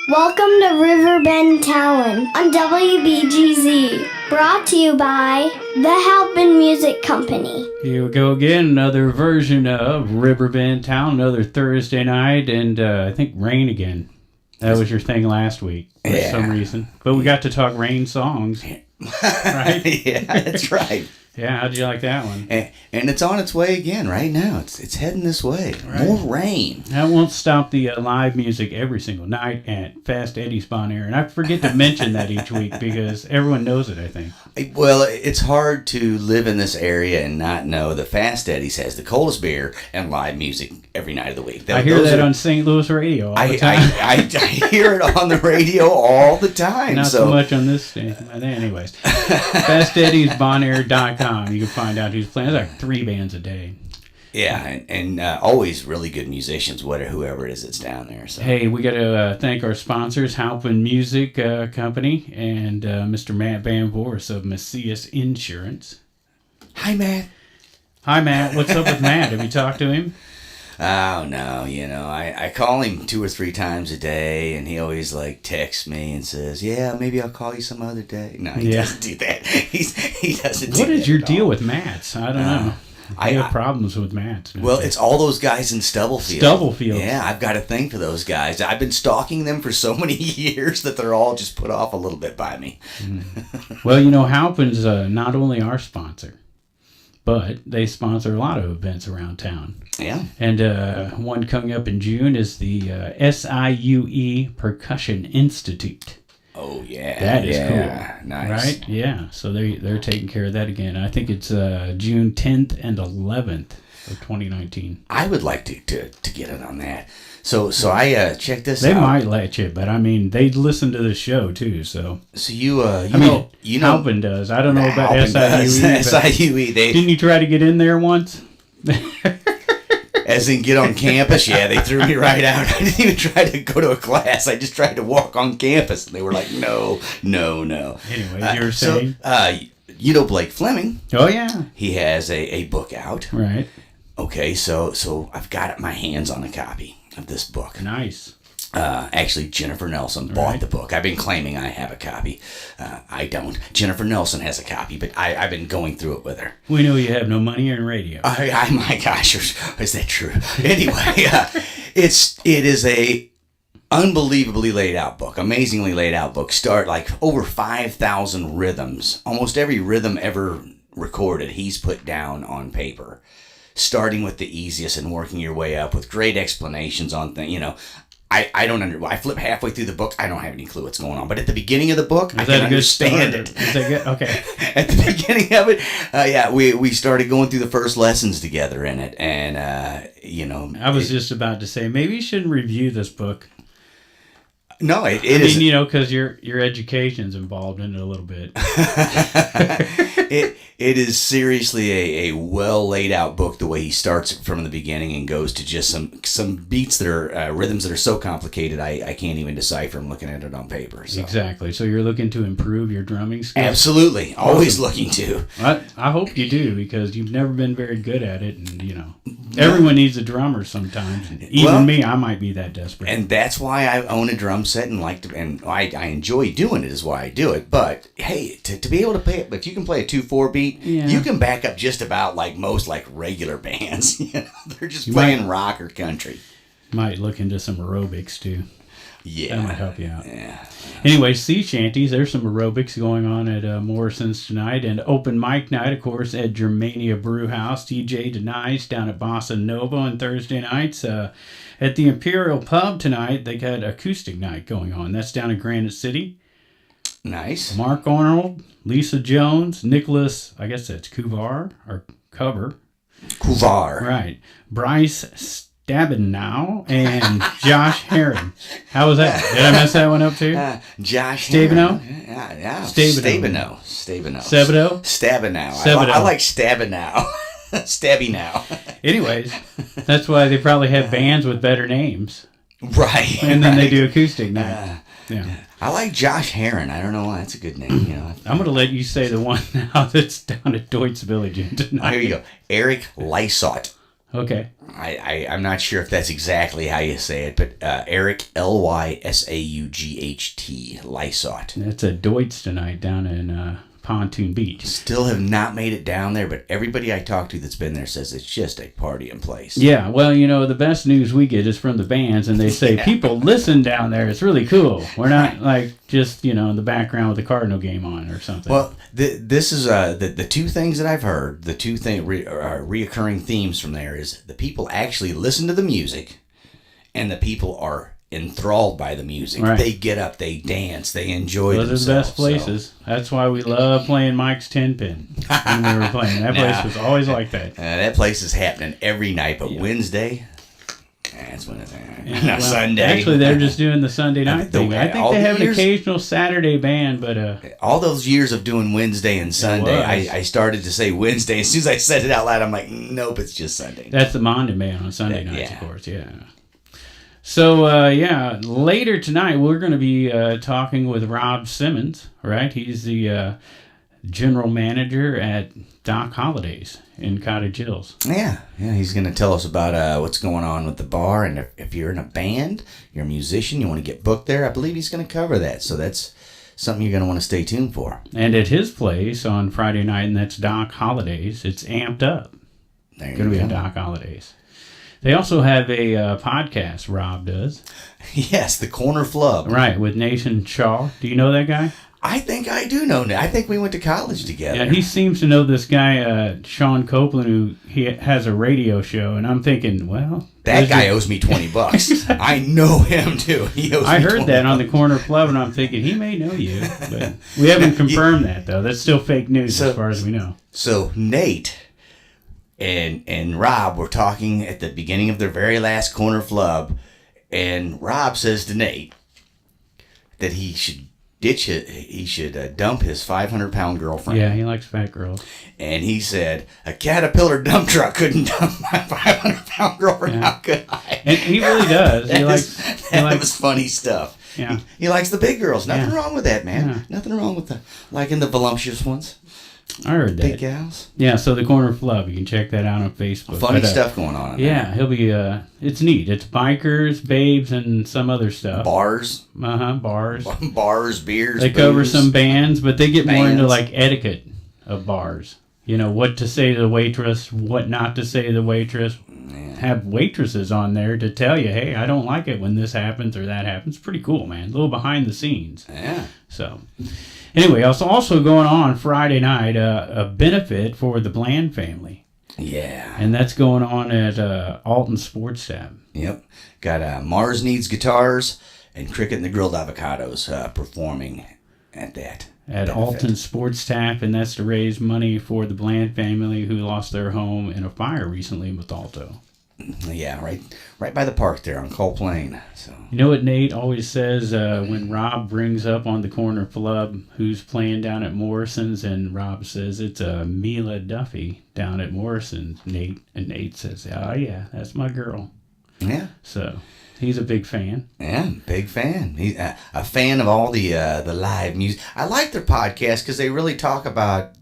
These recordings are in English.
Welcome to Riverbend Talon on WBGZ. Brought to you by the Halpin Music Company. Here we go again, another version of Riverbend Town, another Thursday night, and I think rain again. That was your thing last week for some reason. But we got to talk rain songs, right? Yeah, that's right. Yeah, how'd you like that one? And it's on its way again right now. It's heading this way. Right. More rain. That won't stop the live music every single night at Fast Eddie's Bon Air. And I forget to mention that each week because everyone knows it, I think. Well, it's hard to live in this area and not know that Fast Eddie's has the coldest beer and live music every night of the week. I hear that on St. Louis radio all the time. I hear it on the radio all the time. Not so much on this station. Anyways, FastEddiesBonAir.com. You can find out who's playing. There's like 3 bands a day. Yeah, and always really good musicians, whoever it is that's down there. So. Hey, we got to thank our sponsors, Halpin Music Company and Mr. Matt Van Voorhis of Macias Insurance. Hi, Matt. Hi, Matt. What's up with Matt? Have you talked to him? Oh, no, I call him 2 or 3 times a day, and he always, texts me and says, yeah, maybe I'll call you some other day. No, he doesn't do that. He doesn't do that. What is your deal with Matt's? I don't know. I have problems with Matt's. Well, it's all those guys in Stubblefield. Stubblefield. Yeah, I've got a thing for those guys. I've been stalking them for so many years that they're all just put off a little bit by me. Well, Halpin's not only our sponsor, but they sponsor a lot of events around town. Yeah. And one coming up in June is the SIUE Percussion Institute. Oh, yeah. That is cool. Nice. Right? Yeah. So they're taking care of that again. I think it's June 10th and 11th of 2019. I would like to get in on that. So I checked this out. They might let you, but I mean, they listen to the show too. So you know, Halpin does. I don't know about SIUE. SIUE. Didn't you try to get in there once? As in get on campus? Yeah, they threw me right out. I didn't even try to go to a class. I just tried to walk on campus. And they were like, no. Anyway, you were saying? So, Blake Fleming. Oh, yeah. He has a book out. Right. Okay, so I've got my hands on a copy of this book. Nice. Actually, Jennifer Nelson bought the book. I've been claiming I have a copy. I don't. Jennifer Nelson has a copy, but I've been going through it with her. We know you have no money in radio. My gosh, is that true? Anyway, it is a unbelievably laid out book, amazingly laid out book. Over 5,000 rhythms. Almost every rhythm ever recorded, he's put down on paper. Starting with the easiest and working your way up with great explanations on things, I don't I flip halfway through the book. I don't have any clue what's going on. But at the beginning of the book, I can understand it. Is that good? Okay. At the beginning of it, we started going through the first lessons together in it. And, I was just about to say, maybe you shouldn't review this book. No, it is. Because your education's involved in it a little bit. It is seriously a well laid out book. The way he starts from the beginning and goes to just some beats that are rhythms that are so complicated I can't even decipher them looking at it on paper. So. Exactly. So you're looking to improve your drumming skills. Absolutely, always looking to. I hope you do because you've never been very good at it, and everyone needs a drummer sometimes. Even me, I might be that desperate. And that's why I own a drum set and I enjoy doing it. Is why I do it. But hey, to be able to play, if you can play a 2/4 beat. Yeah. You can back up just about like most regular bands. They're just playing rock or country. Might look into some aerobics too. Yeah, that might help you out. Yeah. Anyway, sea shanties. There's some aerobics going on at Morrison's tonight, and open mic night, of course, at Germania Brew House. DJ Denies down at Bossa Nova on Thursday nights. At the Imperial Pub tonight, they got acoustic night going on. That's down in Granite City. Nice. Mark Arnold, Lisa Jones, Nicholas, I guess that's Kuvar or Cover. Kuvar. Right. Bryce Stabenow and Josh Herring. How was that? Did I mess that one up too? Josh Stabenow? Yeah. Stabenow. Stabenow. Stabenow. I like Stabenow. Stabby now. Anyways, that's why they probably have bands with better names. Right. And then they do acoustic night. Yeah. I like Josh Herron. I don't know why. That's a good name. I'm going to let you say the one now that's down at Deutz Village tonight. Oh, here you go. Eric Lysott. Okay. I'm not sure if that's exactly how you say it, but Eric, Lysaught, Lysaught. That's a Deutsch tonight down in Pontoon Beach. Still have not made it down there, but everybody I talk to that's been there says it's just a partying place. Yeah, well, the best news we get is from the bands, and they say people listen down there. It's really cool. We're not like just in the background with the Cardinal game on or something. Well, this is the two things that I've heard. The two reoccurring themes from there is the people actually listen to the music, and the people are enthralled by the music. Right. They get up, they dance, they enjoy themselves. Those are the best places. So. That's why we love playing Mike's 10-pin when we were playing. That place was always like that. That place is happening every night, but Wednesday, that's when it's well, Sunday. Actually, they're just doing the Sunday night thing. I think they have an occasional Saturday band, but all those years of doing Wednesday and Sunday, I started to say Wednesday. As soon as I said it out loud, I'm like, nope, it's just Sunday. That's the Monday band on Sunday nights, of course, yeah. So, later tonight, we're going to be talking with Rob Simmons, right? He's the general manager at Doc Holliday's in Cottage Hills. Yeah, he's going to tell us about what's going on with the bar, and if you're in a band, you're a musician, you want to get booked there, I believe he's going to cover that. So that's something you're going to want to stay tuned for. And at his place on Friday night, and that's Doc Holliday's, it's amped up. There you going to be go. at Doc Holliday's. They also have a podcast, Rob does. Yes, the Corner Flub. Right, with Nathan Shaw. Do you know that guy? I think I do know that. I think we went to college together. Yeah, he seems to know this guy, Sean Copeland, who he has a radio show, and I'm thinking, well... That guy owes me $20. I know him, too. I heard that on the Corner Flub, and I'm thinking, he may know you. But we haven't confirmed that, though. That's still fake news as far as we know. So, Nate... And Rob were talking at the beginning of their very last Corner Flub, and Rob says to Nate that he should ditch it. He should dump his 500-pound girlfriend. Yeah, he likes fat girls. And he said, a Caterpillar dump truck couldn't dump my 500-pound girlfriend. Yeah. How could I? And he really does. That was funny stuff. Yeah. He likes the big girls. Nothing wrong with that, man. Yeah. Nothing wrong with liking the voluptuous ones. I heard that. Big gals. Yeah, so the Corner Flub, you can check that out on Facebook. Funny stuff going on. Yeah, he'll be, it's neat. It's bikers, babes, and some other stuff. Bars. Bars. Bars, beers, They cover booze. some bands, but they get more into, like, etiquette of bars. What to say to the waitress, what not to say to the waitress. Yeah. Have waitresses on there to tell you, hey, I don't like it when this happens or that happens. Pretty cool, man. A little behind the scenes. Yeah. So... Anyway, also going on Friday night, a benefit for the Bland family. Yeah. And that's going on at Alton Sports Tab. Yep. Got Mars Needs Guitars and Cricket and the Grilled Avocados performing at that. At benefit. Alton Sports Tap, and that's to raise money for the Bland family who lost their home in a fire recently in Bethalto. Yeah, right by the park there on Cole Plain. So You know what Nate always says when Rob brings up on the Corner Flub who's playing down at Morrison's, and Rob says it's Mila Duffey down at Morrison's, Nate, and Nate says, oh yeah, that's my girl. yeah. So he's a big fan. Yeah, big fan. He's a fan of all the live music. I like their podcast because they really talk about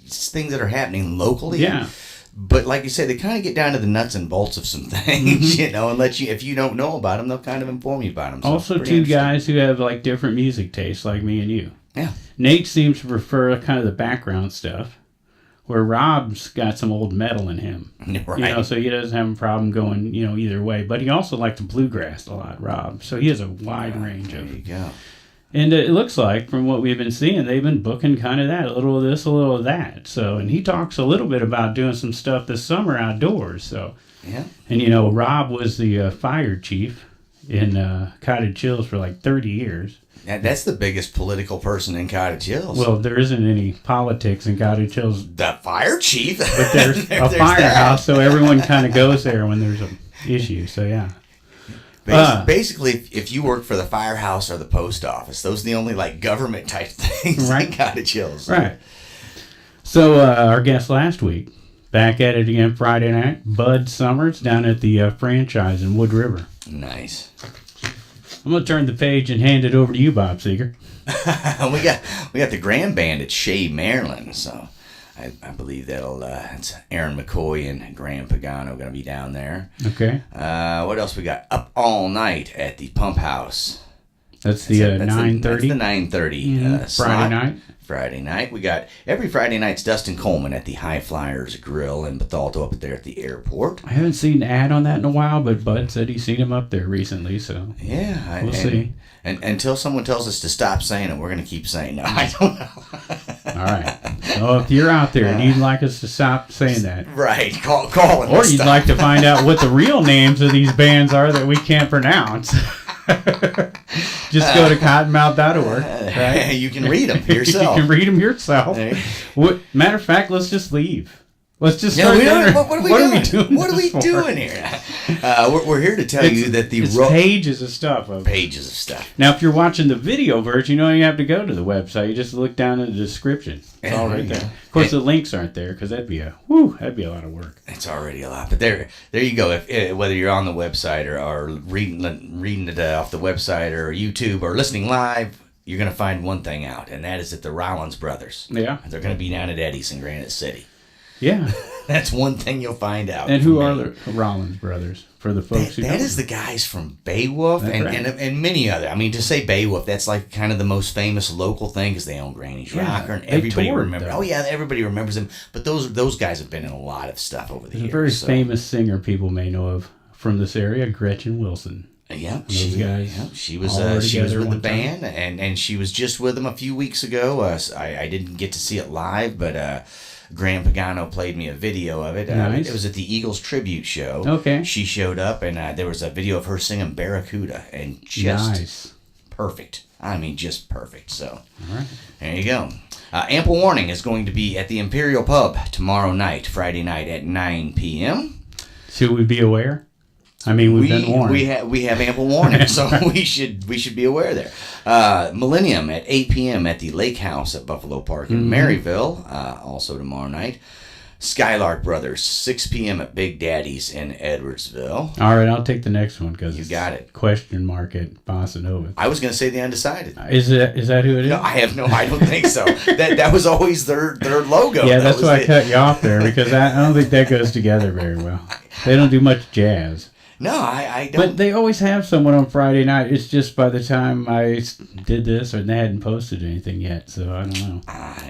things that are happening locally. Yeah. But like you said, they kind of get down to the nuts and bolts of some things, and let you, if you don't know about them, they'll kind of inform you about them. So Also, two guys who have like different music tastes, like me and you. Yeah. Nate seems to prefer kind of the background stuff, where Rob's got some old metal in him. Right. So he doesn't have a problem going, either way. But he also likes the bluegrass a lot, Rob. So he has a wide range of. There you go. And it looks like, from what we've been seeing, they've been booking kind of that, a little of this, a little of that. So, and he talks a little bit about doing some stuff this summer outdoors. So, yeah. And Rob was the fire chief in Cottage Hills for like 30 years. That's the biggest political person in Cottage Hills. Well, there isn't any politics in Cottage Hills, the fire chief. but there's a firehouse, so everyone kind of goes there when there's an issue. So yeah. Basically, if you work for the firehouse or the post office, those are the only government type things in Cottage Hills. Right. So our guest last week, back at it again Friday night, Bud Summers down at the franchise in Wood River. Nice. I'm going to turn the page and hand it over to you, Bob Seeger. we got the grand band at Chez, Maryland. So I believe that'll it's Aaron McCoy and Graham Pagano going to be down there. Okay. What else we got? Up All Night at the Pump House. That's the 9:30. That's the 9:30 slot. Friday night. We got every Friday night's Dustin Coleman at the High Flyers Grille in Bethalto up there at the airport. I haven't seen an ad on that in a while, but Bud said he's seen him up there recently, so yeah, we'll see. And until someone tells us to stop saying it, we're going to keep saying it. No, I don't know. All right. So if you're out there and you'd like us to stop saying that, right, call or you'd like to find out what the real names of these bands are that we can't pronounce. Just go to cottonmouth.org. Right? You can read them yourself. You can read them yourself. Matter of fact, let's just leave. Let's just start. What are we doing? What are we doing here? We're here to tell you that it's pages of stuff. Pages of stuff. Now, if you're watching the video version, you don't even have to go to the website. You just look down in the description. It's all right there. Of course, the links aren't there because that'd be a lot of work. It's already a lot, but there you go. If whether you're on the website or reading it off the website or YouTube or listening live, you're going to find one thing out, and that is that the Rolens brothers. Yeah, they're going to be down at Eddie's in Granite City. Yeah. That's one thing you'll find out. And who are the Rolens brothers for the folks who That is the guys from Beowulf and many other. I mean, to say Beowulf, that's like kind of the most famous local thing because they own Granny's Rocker and everybody remembers. Oh yeah, everybody remembers them. But those guys have been in a lot of stuff over the years. A very famous singer people may know of from this area, Gretchen Wilson. Yeah, those guys. Yeah, she was with the band, and she was just with them a few weeks ago. I didn't get to see it live, but. Graham Pagano played me a video of it. Nice. It was at the Eagles tribute show. Okay. She showed up, and there was a video of her singing Barracuda, and just perfect. I mean, just perfect. So, all right. There you go. Ample Warning is going to be at the Imperial Pub tomorrow night, Friday night at 9 p.m. Should we be aware? I mean, we've been warned. We have ample warning, so we should be aware there. Millenium at 8 p.m. at the Lakehouse at Buffalo Park in Maryville, also tomorrow night. Skylark Brothers, 6 p.m. at Big Daddy's in Edwardsville. All right, I'll take the next one because you got it. Question mark at Bossa Nova. I was going to say the Undecided. Is that who it is? No, I don't think so. that was always their logo. Yeah, that's why I cut you off there because I don't think that goes together very well. They don't do much jazz. No, I don't. But they always have someone on Friday night. It's just by the time I did this, or they hadn't posted anything yet, so I don't know.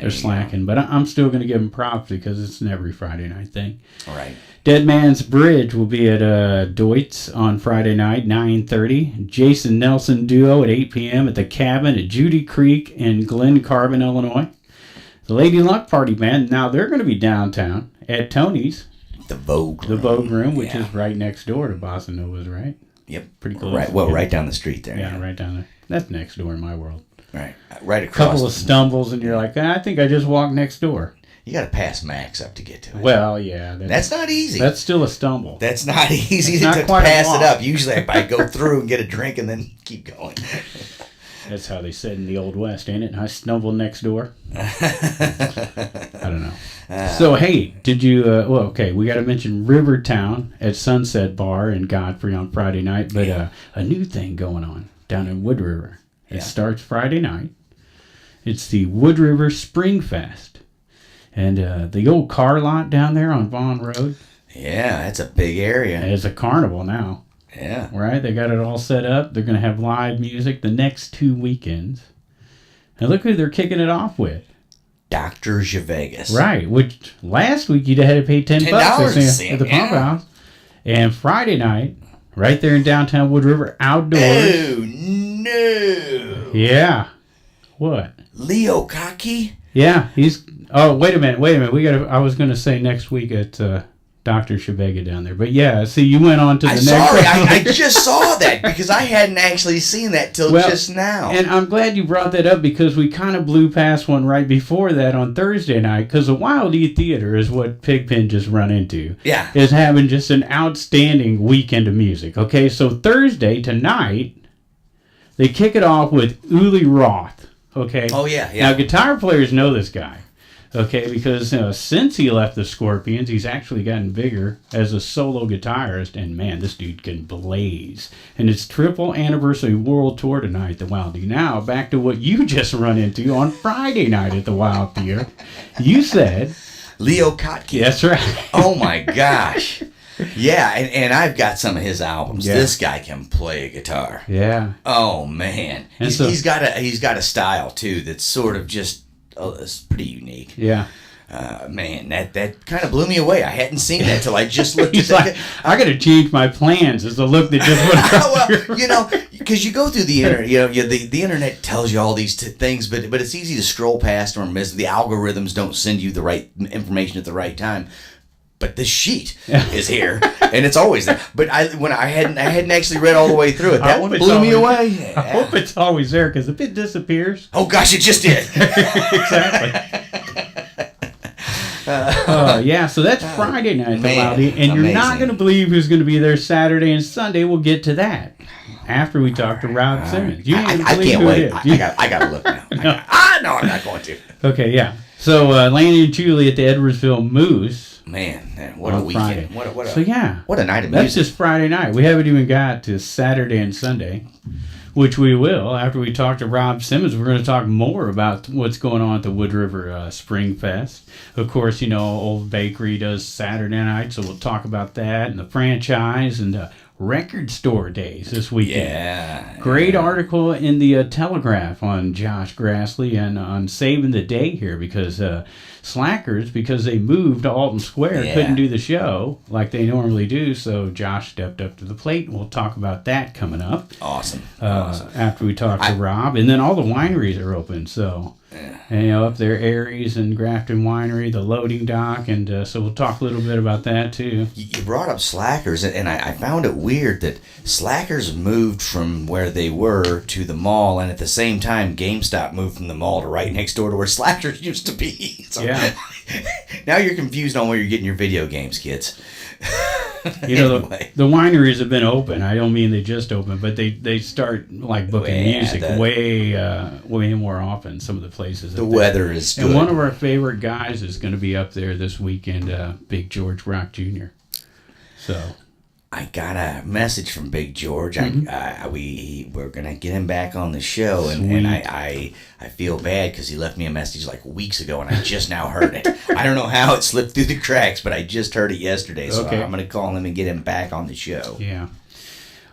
They're slacking. But I'm still going to give them props because it's an every Friday night thing. All right. Dead Man's Bridge will be at Deutz on Friday night, 9:30. Jason Nelson Duo at 8 p.m. at the Cabin at Judy Creek in Glen Carbon, Illinois. The Lady Luck Party Band, now they're going to be downtown at Tony's. The Vogue Room. The Vogue Room, which is right next door to Bossa Nova's, right? Yep. Pretty close. Right. Well, right down the street there. Yeah, right down there. That's next door in my world. Right. Right across. Couple of stumbles, and you're like, I think I just walked next door. You got to pass Max up to get to it. Well, yeah. That's not easy. That's still a stumble. That's not easy to pass it up. Usually I go through and get a drink and then keep going. That's how they said in the Old West, ain't it? I stumbled next door. I don't know. So, hey, did you... we got to mention Rivertown at Sunset Bar in Godfrey on Friday night, but a new thing going on down in Wood River. It starts Friday night. It's the Wood River Spring Fest. And the old car lot down there on Vaughn Road. Yeah, that's a big area. It's a carnival now. Yeah. Right? They got it all set up. They're going to have live music the next 2 weekends. And look who they're kicking it off with. Dr. Vegas. Right. Which last week you had to pay $10 to see at the Pump House. And Friday night, right there in downtown Wood River, outdoors. Oh, no. Yeah. What? Leo Cocky? Yeah. He's... Oh, wait a minute. I was going to say next week at... Dr. Shebega down there. But yeah, see, you went on to the next one. I just saw that because I hadn't actually seen that till just now. And I'm glad you brought that up because we kind of blew past one right before that on Thursday night because the Wild E Theater is what Pigpen just run into. Yeah. Is having just an outstanding weekend of music. Okay, so Thursday, tonight, they kick it off with Uli Roth. Okay? Oh, yeah. Now, guitar players know this guy. Okay, because since he left the Scorpions, he's actually gotten bigger as a solo guitarist, and man, this dude can blaze. And it's triple anniversary world tour tonight, the Wild D. Now, back to what you just run into on Friday night at the Wild Theater. You said Leo Kottke. That's right. Oh my gosh. Yeah, and I've got some of his albums. Yeah. This guy can play a guitar. Yeah. Oh man, And he's got a style too that's sort of just it's pretty unique. Yeah. Man, that kind of blew me away. I hadn't seen that till I just looked He's at like, I got to change my plans. Is the look that just went across your- well, you know, because you go through the internet, the internet tells you all these things, but it's easy to scroll past or miss. The algorithms don't send you the right information at the right time. But this sheet is here, and it's always there. But I hadn't actually read all the way through it. That one blew me away. Yeah. I hope it's always there, because if it disappears... Oh gosh, it just did. Exactly. Yeah, so that's Friday night at the Man, Loudy, and you're not amazing. going to believe who's going to be there Saturday and Sunday. We'll get to that after we talk to Rob Simmons. You ain't I gonna believe can't who wait. it is. I got to look now. No. No, I'm not going to. Okay, yeah. So Lanny and Julie at the Edwardsville Moose. Man, what a On weekend! Friday. What a So yeah, what a night of that's music. just Friday night. We haven't even got to Saturday and Sunday, which we will after we talk to Rob Simmons. We're going to talk more about what's going on at the Wood River Spring Fest. Of course, Old Bakery does Saturday night, so we'll talk about that and the franchise and record store days this weekend. Yeah. Great article in the Telegraph on Josh Grassley and on saving the day here because Slackers, because they moved to Alton Square, Yeah. couldn't do the show like they normally do, so Josh stepped up to the plate, and we'll talk about that coming up Awesome. after we talk to Rob. And then all the wineries are open, so... And, up there, Aries and Grafton Winery, the loading dock, and so we'll talk a little bit about that too. You brought up Slackers, and I found it weird that Slackers moved from where they were to the mall, and at the same time, GameStop moved from the mall to right next door to where Slackers used to be. So Yeah. now you're confused on where you're getting your video games, kids. Anyway. The wineries have been open. I don't mean they just open, but they start like booking Yeah, music way more often. Some of the places. The weather is good. And one of our favorite guys is going to be up there this weekend. Big George Rock Jr. So I got a message from Big George. We're gonna get him back on the show, and I feel bad because he left me a message like weeks ago, and I just now heard it. I don't know how it slipped through the cracks, but I just heard it yesterday, so Okay. I'm gonna call him and get him back on the show. yeah.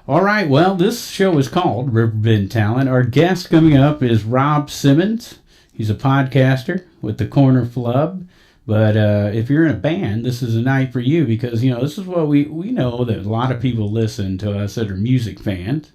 All right. Well, this show is called Riverbend Talent. Our guest coming up is Rob Simmons. He's a podcaster with the Corner Flub. But if you're in a band, this is a night for you because, this is what we know that a lot of people listen to us that are music fans.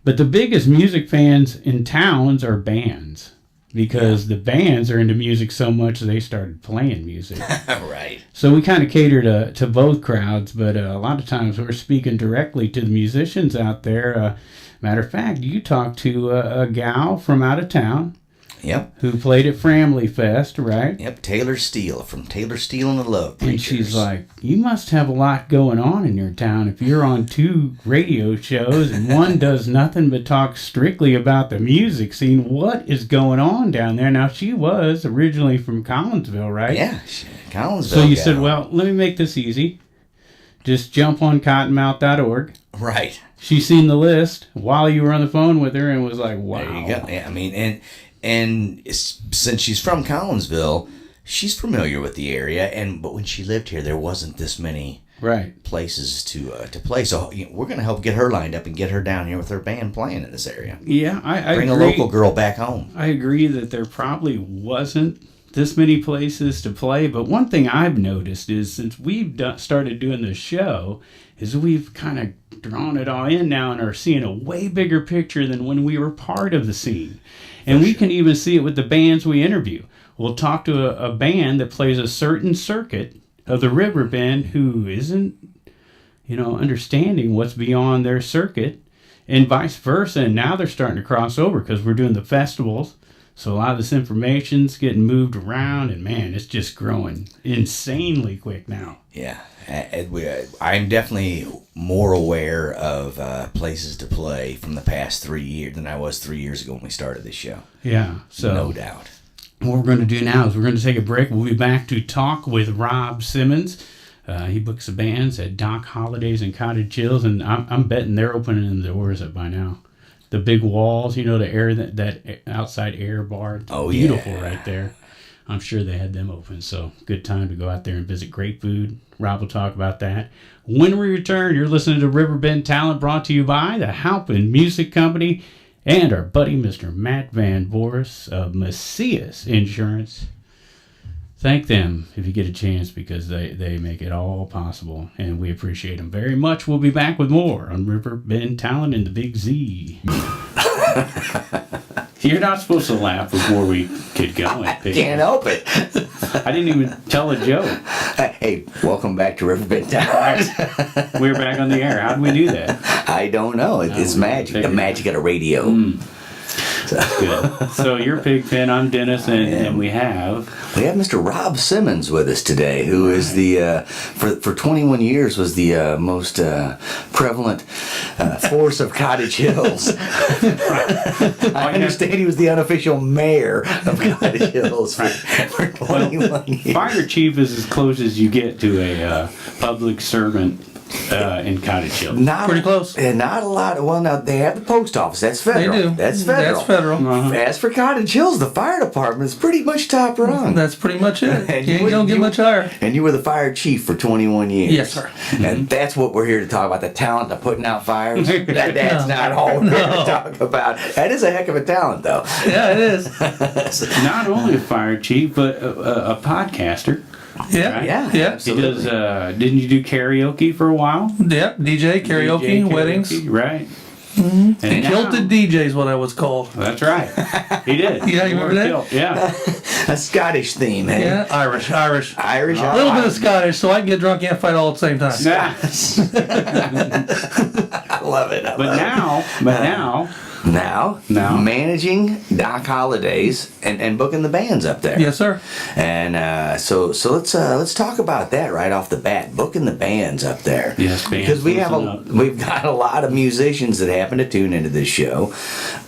But the biggest music fans in towns are bands because the bands are into music so much they started playing music. Right. So we kind of cater to both crowds, but a lot of times we're speaking directly to the musicians out there. Matter of fact, you talked to a gal from out of town. Yep. Who played at Framley Fest, right? Yep. Taylor Steele from Taylor Steele and the Love Preachers. And she's like, you must have a lot going on in your town if you're on 2 radio shows and one does nothing but talk strictly about the music scene. What is going on down there? Now, she was originally from Collinsville, right? Yeah, Collinsville. So you gal. said, well, let me make this easy. Just jump on cottonmouth.org. Right. She seen the list while you were on the phone with her and was like, wow. There you go. Yeah, I mean, and since she's from Collinsville, she's familiar with the area. But when she lived here, there wasn't this many places to play. So we're going to help get her lined up and get her down here with her band playing in this area. Yeah, I bring agree. a local girl back home. I agree that there probably wasn't this many places to play. But one thing I've noticed is since we've started doing this show, is we've kind of drawn it all in now and are seeing a way bigger picture than when we were part of the scene. And we can even see it with the bands we interview. We'll talk to a band that plays a certain circuit of the Riverbend who isn't, understanding what's beyond their circuit and vice versa. And now they're starting to cross over because we're doing the festivals. So a lot of this information's getting moved around and, man, it's just growing insanely quick now. Yeah. I'm definitely more aware of places to play from the past 3 years than I was 3 years ago when we started this show. Yeah. So no doubt. What we're going to do now is we're going to take a break. We'll be back to talk with Rob Simmons. He books the bands at Doc Hollidays and Cottage Chills, and I'm betting they're opening the doors up by now. The big walls, the air, that outside air bar. It's beautiful right there. I'm sure they had them open. So good time to go out there and visit. Great food. Rob will talk about that. When we return, you're listening to Riverbend Talent, brought to you by the Halpin Music Company and our buddy Mr. Matt Van Voorhis of Macias Insurance. Thank them if you get a chance, because they make it all possible, and we appreciate them very much. We'll be back with more on Riverbend Talent and the Big Z. You're not supposed to laugh before we get going. Can't help it. I didn't even tell a joke. Hey, welcome back to Riverbend Talent. We're back on the air. How did we do that? I don't know. It's magic. The magic of the radio. That's good. So you're Pigpen, I'm Dennis, and we have Mr. Rob Simmons with us today, who is the for 21 years was the most prevalent force of Cottage Hills. I understand he was the unofficial mayor of Cottage Hills for 21 years. Fire chief is as close as you get to a public servant in Cottage Hills. Pretty close. And not a lot. Well, now they have the post office. That's federal. They do. That's federal. That's federal. As for Cottage Hills, the fire department is pretty much top rung. That's pretty much it. And You don't get much higher. And you were the fire chief for 21 years. Yes, sir. And that's what we're here to talk about, the talent of putting out fires. That's not all we're here to talk about. That is a heck of a talent, though. Yeah, it is. Not only a fire chief, but a podcaster. Yeah, Right? yeah. Yeah, Yeah, He does. Didn't you do karaoke for a while? DJ, karaoke, weddings. Right. And now- Kilted DJ is what I was called. That's right. He did. Yeah, you remember that? Kilt, yeah. a Scottish theme, hey? Yeah, Irish. Irish. A little bit of Scottish, so I can get drunk and fight all at the same time. Nah. I love it. Now, managing Doc Holidays and booking the bands up there. Yes, sir. And so let's talk about that right off the bat. Booking the bands up there. Yes, bands, because we've listen got a lot of musicians that happen to tune into this show.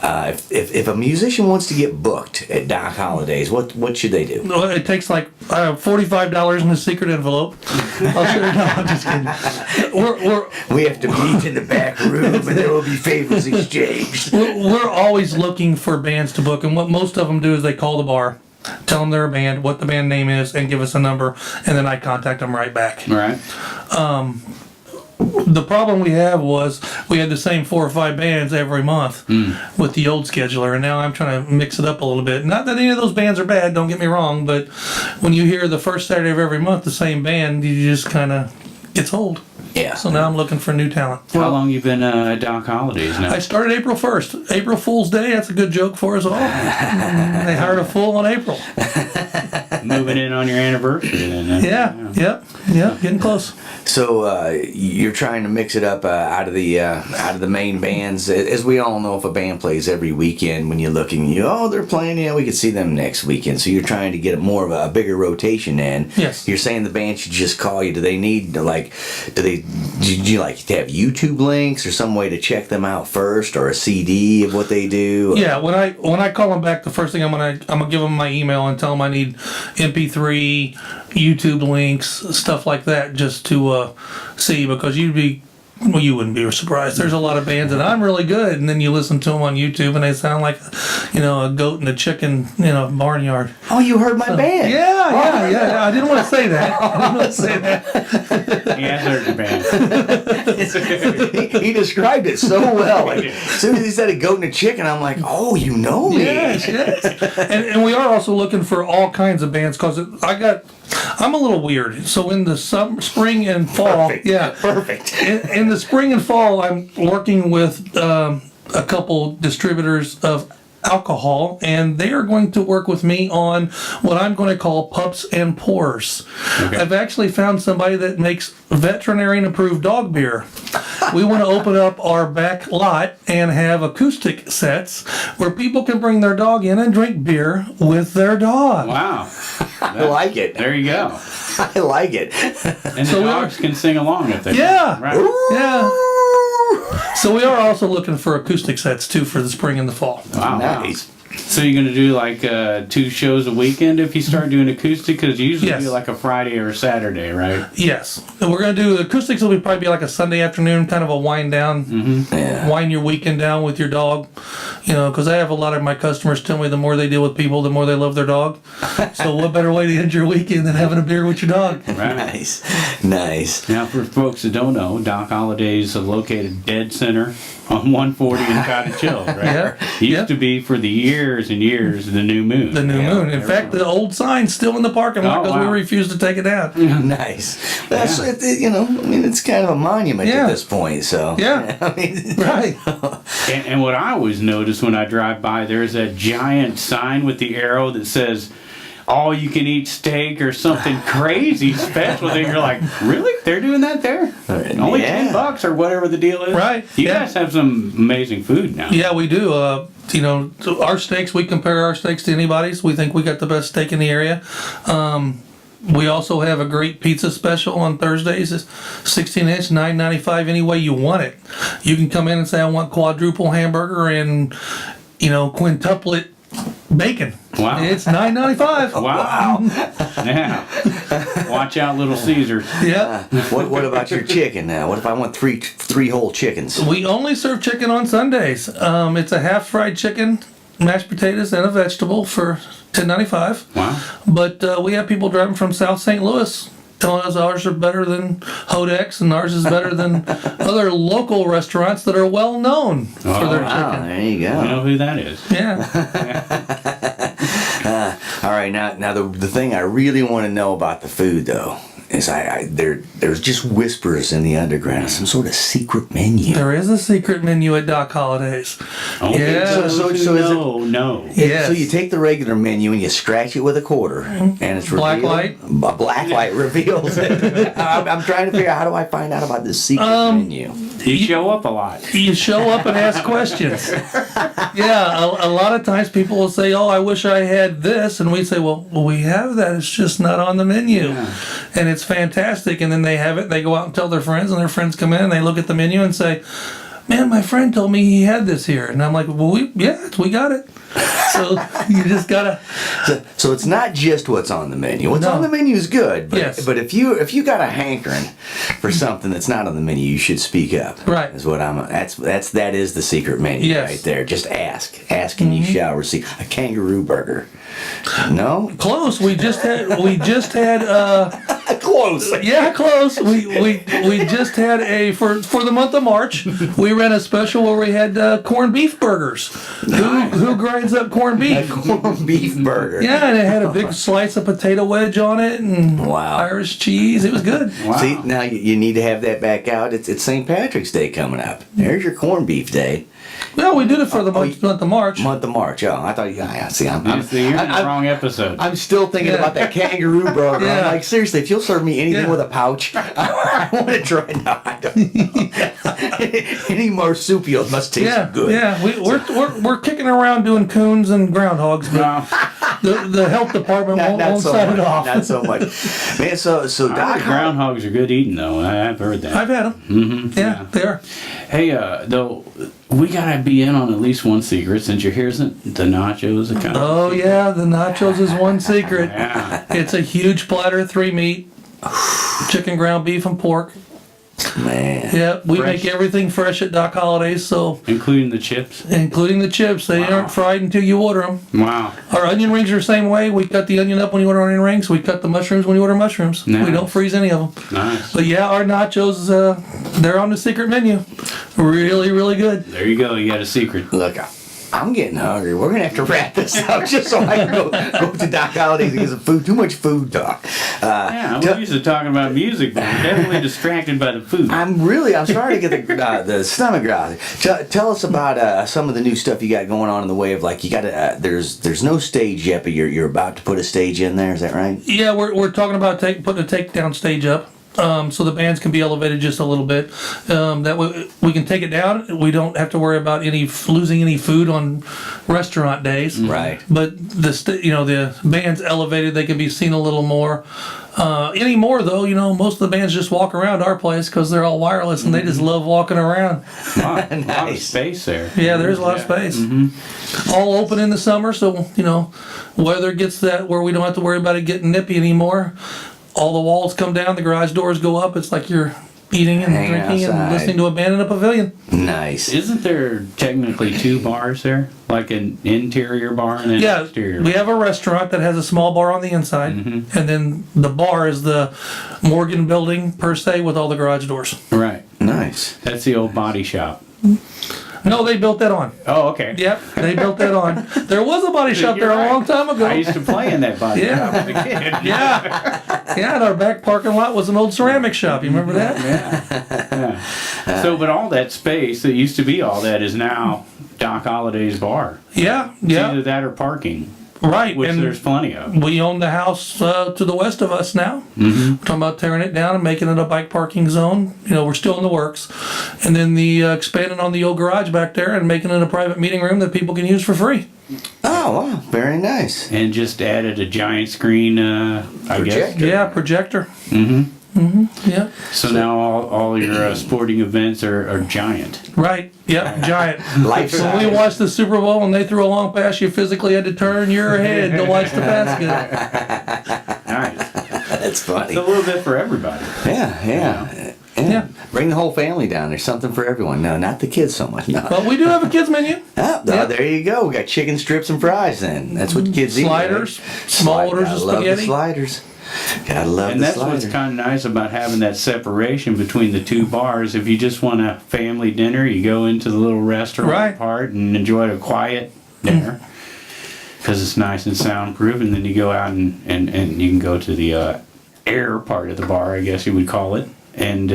If a musician wants to get booked at Doc Holidays, what should they do? Well, it takes like $45 in a secret envelope. I'm just kidding. We have to meet in the back room, and there will be favors exchanged. We're always looking for bands to book, and what most of them do is they call the bar, tell them they're a band, what the band name is, and give us a number, and then I contact them right back. Right. The problem we have was we had the same 4 or 5 bands every month with the old scheduler, and now I'm trying to mix it up a little bit. Not that any of those bands are bad, don't get me wrong, but when you hear the first Saturday of every month the same band, you just kind of gets old. Yeah. So now I'm looking for new talent. How long you been at Doc Holidays now? I started April 1st. April Fool's Day, that's a good joke for us all. They hired a fool on April. Moving in on your anniversary then. Yeah, getting close. So you're trying to mix it up out of the main bands, as we all know. If a band plays every weekend, when you're looking, they're playing. Yeah, we could see them next weekend. So you're trying to get more of a bigger rotation in. Yes. You're saying the band should just call you. Do they need to do you like to have YouTube links or some way to check them out first, or a CD of what they do? Yeah, when I call them back, the first thing I'm gonna give them my email and tell them I need MP3, YouTube links, stuff like that, just to see, because you wouldn't be surprised. There's a lot of bands that I'm really good, and then you listen to them on YouTube and they sound like, a goat in a chicken, barnyard. Oh, you heard my band? Yeah. I didn't want to say that. He has heard your band. He described it so well. Like, as soon as he said a goat and a chicken, I'm like, oh, you know me. Yes. And we are also looking for all kinds of bands, because I'm a little weird. So in the spring and fall, Perfect. In the spring and fall, I'm working with a couple distributors of alcohol, and they are going to work with me on what I'm going to call pups and pours. Okay. I've actually found somebody that makes veterinarian approved dog beer. We want to open up our back lot and have acoustic sets where people can bring their dog in and drink beer with their dog. Wow. I like it. There you go. I like it. And the dogs can sing along if they Yeah. Right. Yeah. So we are also looking for acoustic sets too for the spring and the fall. Wow. Nice. So you're going to do like 2 shows a weekend if you start doing acoustic? Because you usually do like a Friday or a Saturday, right? Yes. And we're going to do acoustics. Will probably be like a Sunday afternoon, kind of a wind down, wind your weekend down with your dog. because I have a lot of my customers tell me the more they deal with people, the more they love their dog. So what better way to end your weekend than having a beer with your dog? Right. Nice. Now, for folks that don't know, Doc Holliday's located dead center on 140 in Cottage Hill, right? Yeah. Used to be for the years and years the New Moon. The New Moon. In fact, the old sign's still in the parking lot because we refuse to take it down. Nice. That's it's kind of a monument at this point. So yeah, right. And what I always notice when I drive by, there's that giant sign with the arrow that says all you can eat steak or something crazy special that you're like, really? They're doing that there? Only $10 or whatever the deal is. Right. You guys have some amazing food now. Yeah, we do. Our steaks, we compare our steaks to anybody's. We think we got the best steak in the area. We also have a great pizza special on Thursdays. It's 16-inch, $9.95 any way you want it. You can come in and say, I want quadruple hamburger and, quintuplet bacon. Wow. It's $9.95. Wow. Yeah. Watch out, Little Caesars. Yeah. What about your chicken now? What if I want three whole chickens? We only serve chicken on Sundays. It's a half fried chicken, mashed potatoes, and a vegetable for $10.95. Wow. But we have people driving from South St. Louis telling us ours are better than Hodex and ours is better than other local restaurants that are well known for their chicken. There you go. I know who that is. Yeah. All right, now the thing I really want to know about the food though is there's just whispers in the underground, some sort of secret menu. There is a secret menu at Doc Holiday's. Yeah. So is it? No. Yes. So you take the regular menu and you scratch it with a quarter, and it's Black revealed. light. A black light reveals it. I'm trying to figure out how do I find out about this secret menu. You show up a lot. You show up and ask questions. Yeah, a lot of times people will say, oh, I wish I had this. And we say, well, we have that. It's just not on the menu. Yeah. And it's fantastic. And then they have it. They go out and tell their friends. And their friends come in and they look at the menu and say, man, my friend told me he had this here. And I'm like, well, we got it. So you just gotta. So it's not just what's on the menu. What's on the menu is good, but, Yes. but if you got a hankering for something that's not on the menu, you should speak up. Right. Is what that is the secret menu right there. Just ask and you shall receive. A kangaroo burger. No? Close. We just had Close. Yeah, close. We just had for the month of March, we ran a special where we had corned beef burgers. Who grinds up corned beef? Corned beef burger. Yeah, and it had a big slice of potato wedge on it and Wow. Irish cheese. It was good. Wow. See, now you need to have that back out. It's St. Patrick's Day coming up. There's your corned beef day. Well, we did it for the month of March. Month of March. Oh, I thought see, You're in the wrong episode. I'm still thinking about that kangaroo burger. Yeah. I'm like, seriously, if you'll serve me anything with a pouch, I want to try. No, I don't. Any marsupial must taste good. Yeah, we're kicking around doing coons and groundhogs, but the health department won't sign it off. Not so much. Man, so Doc, groundhogs are good eating, though. I've heard that. I've had them. Mm-hmm. Yeah, they are. Hey, though, we gotta be in on at least one secret since you're here. Isn't the nachos a kind Oh yeah, the nachos is one secret. Yeah. It's a huge platter, 3 meat, chicken, ground beef, and pork. man. Yeah, we Fresh. make everything fresh at Doc Holliday's, so Including the chips. including the chips. They aren't fried until you order them. Wow. Our onion rings are the same way. We cut the onion up when you order onion rings. We cut the mushrooms when you order mushrooms. Nice. We don't freeze any of them. Nice. But yeah, our nachos, they're on the secret menu. Really, really good. There you go. You got a secret. Look, I'm getting hungry. We're gonna have to wrap this up just so I can go to Doc Holliday's and get some food. Too much food talk. Yeah, we're used to talking about music, but we're definitely distracted by the food. I'm starting to get the stomach growling. Tell us about some of the new stuff you got going on in the way of like you got there's no stage yet, but you're about to put a stage in there. Is that right? Yeah, we're talking about putting a takedown stage up. So the bands can be elevated just a little bit. That way we can take it down. We don't have to worry about losing any food on restaurant days. Right. But the band's elevated. They can be seen a little more. Anymore though, most of the bands just walk around our place because they're all wireless and they just love walking around. Lot of Nice. space there. Yeah, there's a lot of space. All open in the summer, so weather gets that where we don't have to worry about it getting nippy anymore. All the walls come down, the garage doors go up. It's like you're eating and Hanging drinking and outside. listening to a band in a pavilion. Nice. Isn't there technically two bars there? Like an interior bar and an Yeah, exterior we bar? have a restaurant that has a small bar on the inside, and then the bar is the Morgan building per se with all the garage doors. Right. Nice. That's the old body shop. No, they built that on. Oh, okay. Yep, they built that on. There was a body shop there You're a long right. time ago. I used to play in that body Yeah. shop as a kid. Yeah, yeah. And our back parking lot was an old ceramic shop. You remember that? Yeah. So, but all that space that used to be all that is now Doc Holliday's bar. Yeah, It's yeah. either that or parking, Right. which and there's plenty of. we own the house to the west of us now. We're talking about tearing it down and making it a bike parking zone. You know, we're still in the works. And then the expanding on the old garage back there and making it a private meeting room that people can use for free. Oh, wow. Very nice. And just added a giant screen, I guess. Projector. Yeah, projector. Yeah. So now all your sporting events are giant. Right. Yep. Giant. Life When we size. watched the Super Bowl and they threw a long pass, you physically had to turn your head to watch the basket. Nice. That's funny. It's a little bit for everybody. Yeah. Yeah. Bring the whole family down. There's something for everyone. No, not the kids so much. No. But we do have a kids menu. Oh, Yeah. there you go. We got chicken strips and fries then. That's what kids eat. Sliders, small orders of Gotta love the spaghetti. sliders. Gotta love And the that's sliders. what's kind of nice about having that separation between the two bars. If you just want a family dinner, you go into the little restaurant Right. part and enjoy a quiet dinner because it's nice and soundproof. And then you go out and you can go to the air part of the bar, I guess you would call it, and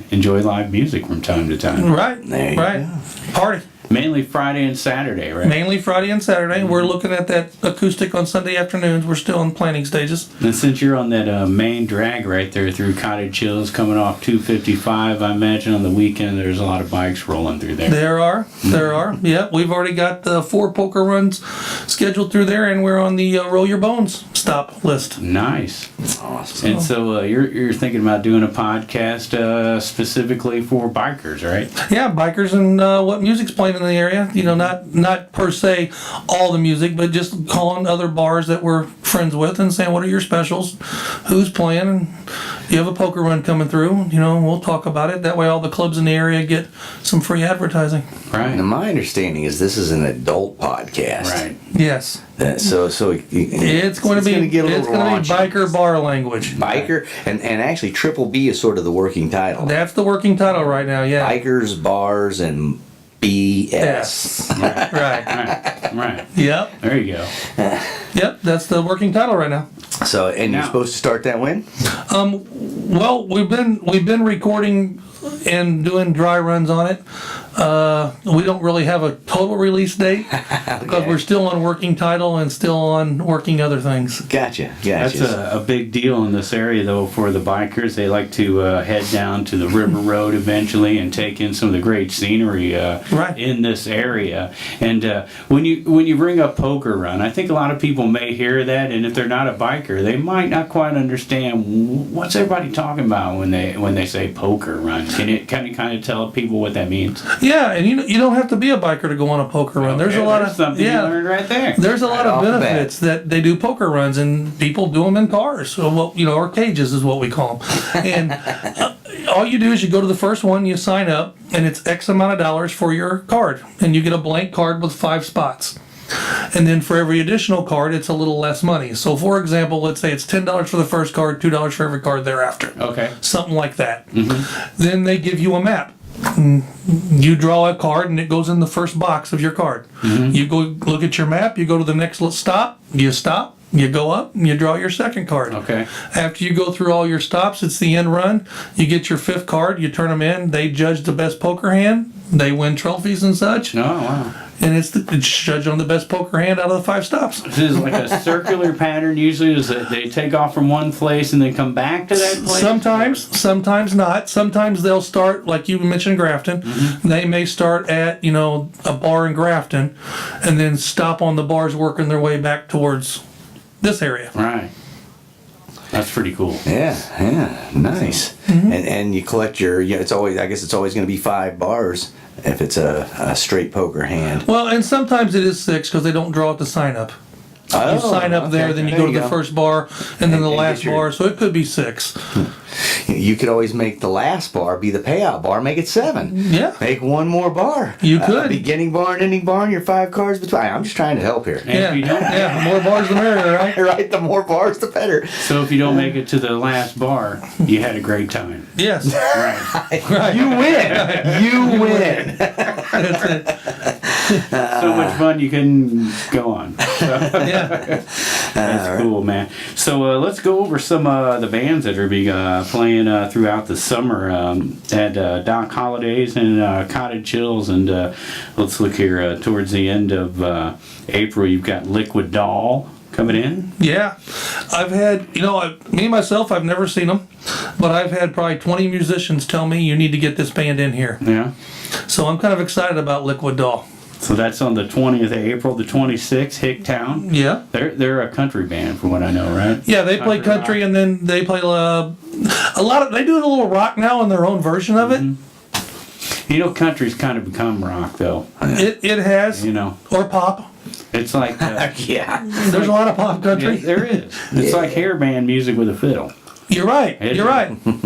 enjoy live music from time to time. Right. There you Right. Party. Mainly Friday and Saturday, right? Mainly Friday and Saturday. We're looking at that acoustic on Sunday afternoons. We're still in planning stages. And since you're on that main drag right there through Cottage Hills, coming off 255, I imagine on the weekend there's a lot of bikes rolling through there. There are. Yeah, we've already got the 4 poker runs scheduled through there, and we're on the Roll Your Bones stop list. Nice. Awesome. And so you're thinking about doing a podcast specifically for bikers, right? Yeah, bikers and what music's playing in the area. You know, not per se all the music, but just calling other bars that we're friends with and saying, what are your specials? Who's playing? And you have a poker run coming through, you know, we'll talk about it. That way all the clubs in the area get some free advertising. Right. Now, my understanding is this is an adult podcast. Right. Yes. So It's going to be get a little raunchy. biker bar language. Biker, and actually Triple B is sort of the working title. That's the working title right now, yeah. Bikers, bars, and BS. Yes. Right. Right. Yep. There you go. Yep. That's the working title right now. So, and you're Now- supposed to start that when? Well, we've been recording and doing dry runs on it. We don't really have a total release date because we're still on working title and still on working other things. Gotcha. That's a big deal in this area, though, for the bikers. They like to head down to the River Road eventually and take in some of the great scenery Right. in this area. And when you bring up poker run, I think a lot of people may hear that, and if they're not a biker, they might not quite understand what's everybody talking about when they say poker run. Can you kind of tell people what that means? Yeah, and you don't have to be a biker to go on a poker run. There's a Okay, lot there's of something you learned right there. There's a lot Right off of the bat. benefits that they do poker runs, and people do them in cars, so or cages is what we call them. And all you do is you go to the first one, you sign up, and it's X amount of dollars for your card, and you get a blank card with 5 spots. And then for every additional card, it's a little less money. So, for example, let's say it's $10 for the first card, $2 for every card thereafter. Okay. Something like that. Then they give you a map. You draw a card and it goes in the first box of your card. You go look at your map, you go to the next stop, you go up, and you draw your second card. Okay. After you go through all your stops, it's the end run. You get your 5th card, you turn them in, they judge the best poker hand, they win trophies and such, Oh, wow. and it's judged on the best poker hand out of the 5 stops. This is like a circular pattern usually, is that they take off from one place and then come back to that place? Sometimes not. Sometimes they'll start, like you mentioned, Grafton. They may start at, a bar in Grafton and then stop on the bars working their way back towards this area. Right. That's pretty cool. Yeah, nice. And you collect your, I guess it's always going to be 5 bars if it's a straight poker hand. Well, and sometimes it is 6 because they don't draw at the sign up. Oh, You sign up there, okay. then you There go to you the go. first bar, and then the And last get your- bar. So it could be 6. You could always make the last bar be the payout bar. Make it 7. Yeah. Make one more bar. You could. Beginning bar and ending bar, and your 5 cards between. I'm just trying to help here. And if you don't, Yeah. More bars the merrier, right? Right, the more bars, the better. so if you don't make it to the last bar, you had a great time. Yes. Right. You win. You win. That's it. So much fun you couldn't go on. Yeah. That's cool, man. So let's go over some of the bands that are being playing throughout the summer at Doc Hollidays and Cottage Chills. And let's look here towards the end of April. You've got Liquid Doll coming in. Yeah. I've had, me myself, I've never seen them, but I've had probably 20 musicians tell me you need to get this band in here. Yeah. So I'm kind of excited about Liquid Doll. So that's on the 20th of April, the 26th, Hicktown. Yeah. They're a country band, from what I know, right? Yeah, they play country rock. and then they play a lot of, they do a little rock now in their own version of it. You know, country's kind of become rock, though. It has, You know, or pop. it's like Yeah. There's a lot of pop country. there is. It's like hair band music with a fiddle. You're right. It You're is. right. But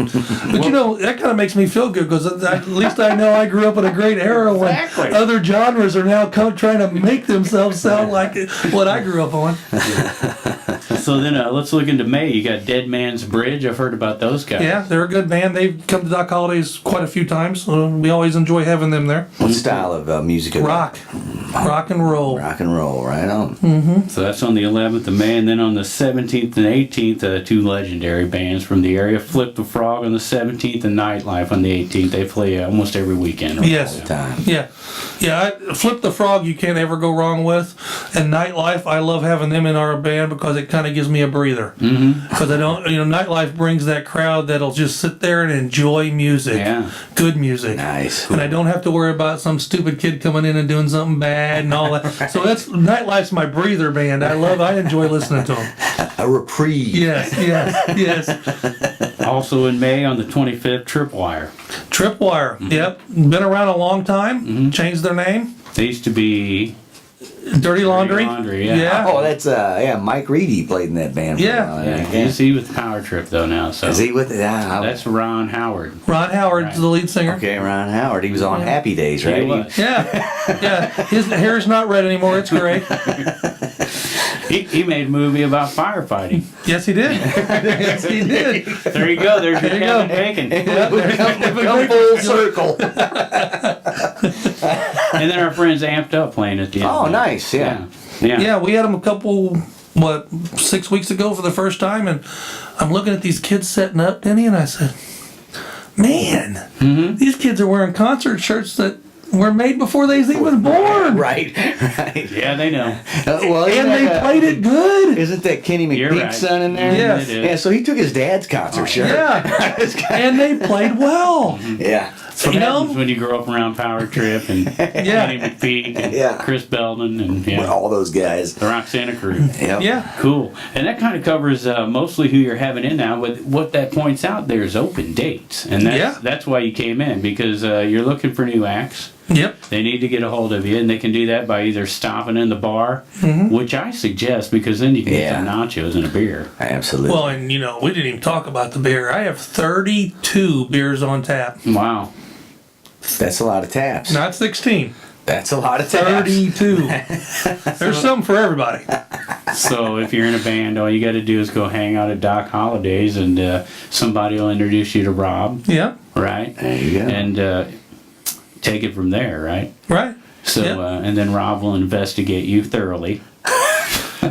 that kind of makes me feel good because at least I know I grew up in a great era when Exactly. other genres are now trying to make themselves sound like what I grew up on. So then let's look into May. You got Dead Man's Bridge. I've heard about those guys. Yeah, they're a good band. They've come to Doc Hollidays quite a few times. We always enjoy having them there. What style of music is Rock and roll. Rock and roll, right on. So that's on the 11th of May. And then on the 17th and 18th, 2 legendary bands from the area. Flip the Frog on the 17th and Nightlife on the 18th. They play almost every weekend. Yes. Time. Yeah. Flip the Frog you can't ever go wrong with. And Nightlife, I love having them in our band because it kind of gives me a breather. Because I don't, Nightlife brings that crowd that'll just sit there and enjoy music. Yeah. Good music. Nice. And I don't have to worry about some stupid kid coming in and doing something bad and all that. So Nightlife's my breather band. I enjoy listening to them. A reprieve. Yes. Also in May on the 25th, Tripwire. Tripwire. Yep. Been around a long time. Changed their name. They used to be Dirty Laundry. yeah. Oh, that's Mike Reedy played in that band. For Yeah. a while. Yeah, he's he with Power Trip though now. So Is he with it? that's Ron Howard. Ron Howard's Right. the lead singer. Okay, Ron Howard. He was on Happy Days, right? He was. Yeah. His hair's not red anymore. It's gray. He made a movie about firefighting. Yes, he did. Yes, he did. There you go. There's your There you Kevin go. Bacon. We've come full circle. And then our friends Amped Up playing at the end. Oh, nice. Yeah. Yeah, we had him a couple, 6 weeks ago for the first time, and I'm looking at these kids setting up, Denny, and I said, man, these kids are wearing concert shirts that were made before they was even born. Right. Yeah, they know. Well, And they played it good. Isn't that Kenny You're McPeak's right. son in there? Yes. It is. Yeah, so he took his dad's concert shirt. Yeah. And they played well. Yeah. So You that know? happens when you grow up around Power Trip and Kenny McPeak and Yeah. Chris Belden and All those guys. the Roxana crew. Yep. Yeah. Cool. And that kind of covers mostly who you're having in now. But what that points out there is open dates. And that's why you came in, because you're looking for new acts. Yep. They need to get a hold of you, and they can do that by either stopping in the bar, which I suggest, because then you can get some nachos and a beer. Absolutely. Well, and we didn't even talk about the beer. I have 32 beers on tap. Wow. That's a lot of taps. Not 16. That's a lot of taps. 32. There's something for everybody. So if you're in a band, all you got to do is go hang out at Doc Hollidays, and somebody will introduce you to Rob, Yeah. right? There you go. And take it from there, right? Right. So, Yep. and then Rob will investigate you thoroughly.